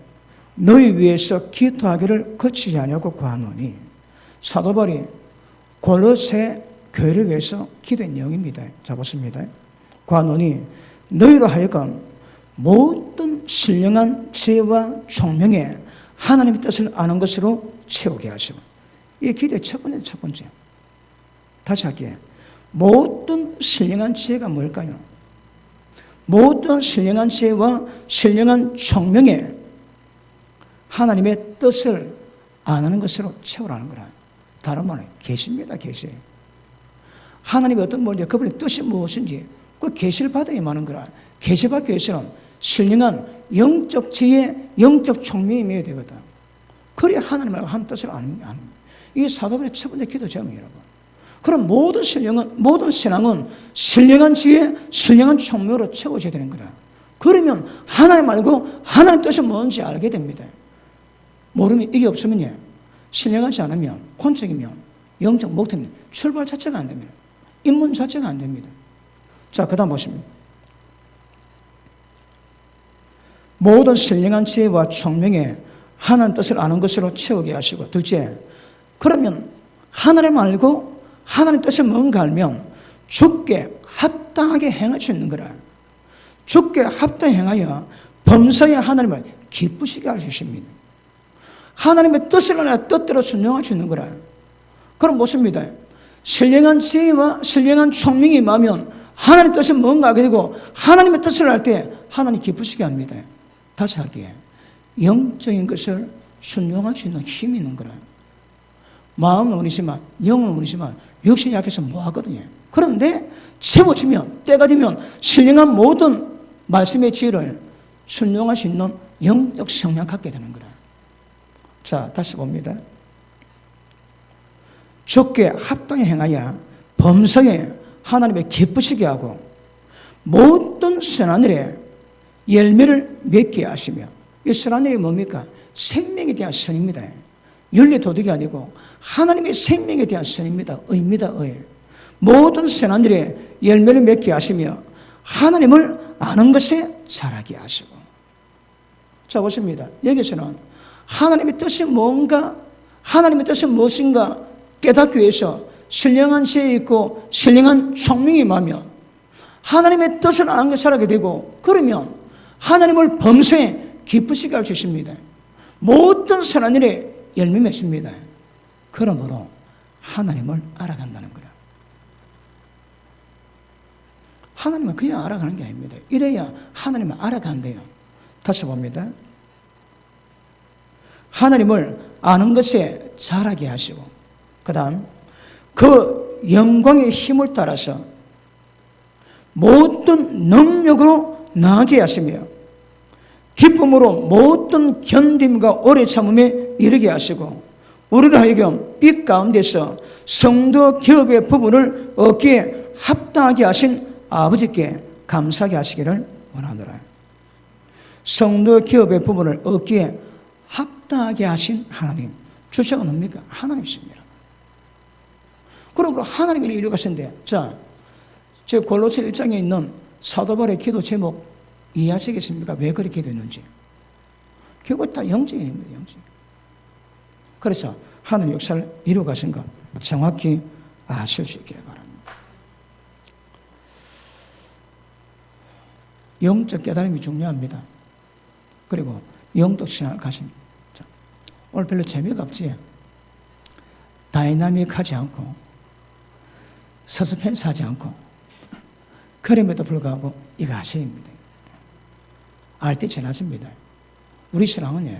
너희 위해서 기도하기를 거치지 아니하고 구하노니. 사도 바울이 골로새 교회를 위해서 기도한 내용입니다. 자 보십니다. 구하노니 너희로 하여금 모든 신령한 지혜와 총명에 하나님의 뜻을 아는 것으로 채우게 하시고. 이 기도의 첫 번째. 다시 할게요. 모든 신령한 지혜가 뭘까요? 모든 신령한 지혜와 신령한 총명에 하나님의 뜻을 아는 것으로 채우라는 거라. 다른 말은 계시입니다. 계시. 하나님의 어떤 뭔지 그분의 뜻이 무엇인지 그 계시를 받아야만 하는 거라. 계시받기 위해서는 신령한 영적 지혜, 영적 총명이 있어야 되거든. 그래야 하나님을 한 뜻을 아는 거야. 이게 사도들의 첫 번째 기도 제목이에요, 여러분. 그럼 모든 신앙은 신령한 지혜, 신령한 총명으로 채워져야 되는 거라. 그러면 하나님 알고 하나님 뜻이 뭔지 알게 됩니다. 모르면 이게 없으면 신령하지 않으면 혼적이면 영적 목표는 출발 자체가 안 됩니다. 입문 자체가 안 됩니다. 자, 그 다음 보십니다. 모든 신령한 지혜와 총명에 하나님 뜻을 아는 것으로 채우게 하시고, 둘째, 그러면 하나님 알고 하나님 뜻이 뭔가 알면 주께 합당하게 행할 수 있는 거라. 주께 합당히 행하여 범사에 하나님을 기쁘시게 할 수 있습니다. 하나님의 뜻을 알아 뜻대로 순종할 수 있는 거라. 그럼 무엇입니다? 신령한 지혜와 신령한 총명이 임하면 하나님의 뜻이 뭔가 알게 되고 하나님의 뜻을 알 때 하나님 기쁘시게 합니다. 다시 하기에 영적인 것을 순종할 수 있는 힘이 있는 거라. 마음은 우리지만 영은 우리지만 육신이 약해서 뭐하거든요. 그런데 채워지면 때가 되면 신령한 모든 말씀의 지혜를 순종할 수 있는 영적 성령 갖게 되는 거라. 자, 다시 봅니다. 주께 합당히 행하여 범사에 하나님의 기쁘시게 하고 모든 선한 일에 열매를 맺게 하시며, 이 선한 일이 뭡니까? 생명에 대한 선입니다. 윤리 도덕이 아니고 하나님의 생명에 대한 선입니다. 의입니다. 의. 모든 선한 일에 열매를 맺게 하시며 하나님을 아는 것에 자라게 하시고. 자, 보십니다. 여기서는 하나님의 뜻이 뭔가, 하나님의 뜻이 무엇인가 깨닫기 위해서 신령한 지혜 있고 신령한 총명이 임하면 하나님의 뜻을 아는 것을 자라게 되고, 그러면 하나님을 범사에 기쁘시게 할 수 있습니다. 모든 선한 일에 열매 맺습니다. 그러므로 하나님을 알아간다는 거예요. 하나님은 그냥 알아가는 게 아닙니다. 이래야 하나님을 알아간대요. 다시 봅니다. 하나님을 아는 것에 자라게 하시고, 그 다음 그 영광의 힘을 따라서 모든 능력으로 나아게 하시며 기쁨으로 모든 견딤과 오래 참음에 이르게 하시고, 우리를 하여금 빛 가운데서 성도 기업의 부분을 얻기에 합당하게 하신 아버지께 감사하게 하시기를 원하노라. 성도 기업의 부분을 얻기에 합당하게 하신 하나님, 주체가 뭡니까? 하나님이십니다. 그러므로 하나님이 이루가신데, 자, 제 골로새 1장에 있는 사도 바울의 기도 제목 이해하시겠습니까? 왜 그렇게 기도했는지. 결국 다 영적인 힘입니다. 영적. 그래서 하나님 역사를 이루가신 것 정확히 아실 수 있기를 바랍니다. 영적 깨달음이 중요합니다. 그리고 영적 신앙을 가십니다. 오늘 별로 재미가 없지? 다이나믹하지 않고 서스펜스하지 않고, 그럼에도 불구하고 이거 아셔입니다. 알 때 지나집니다. 우리 신앙은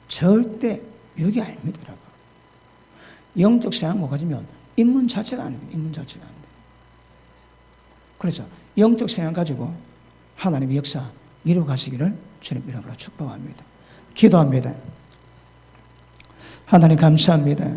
절대 유기 아닙니다, 여러분. 영적 신앙 못 가지면 인문 자체가 안 돼요. 인문 자체가 안 돼요. 그래서 영적 신앙 가지고 하나님의 역사 이루어 가시기를 주님 이름으로 축복합니다. 기도합니다. 하나님 감사합니다.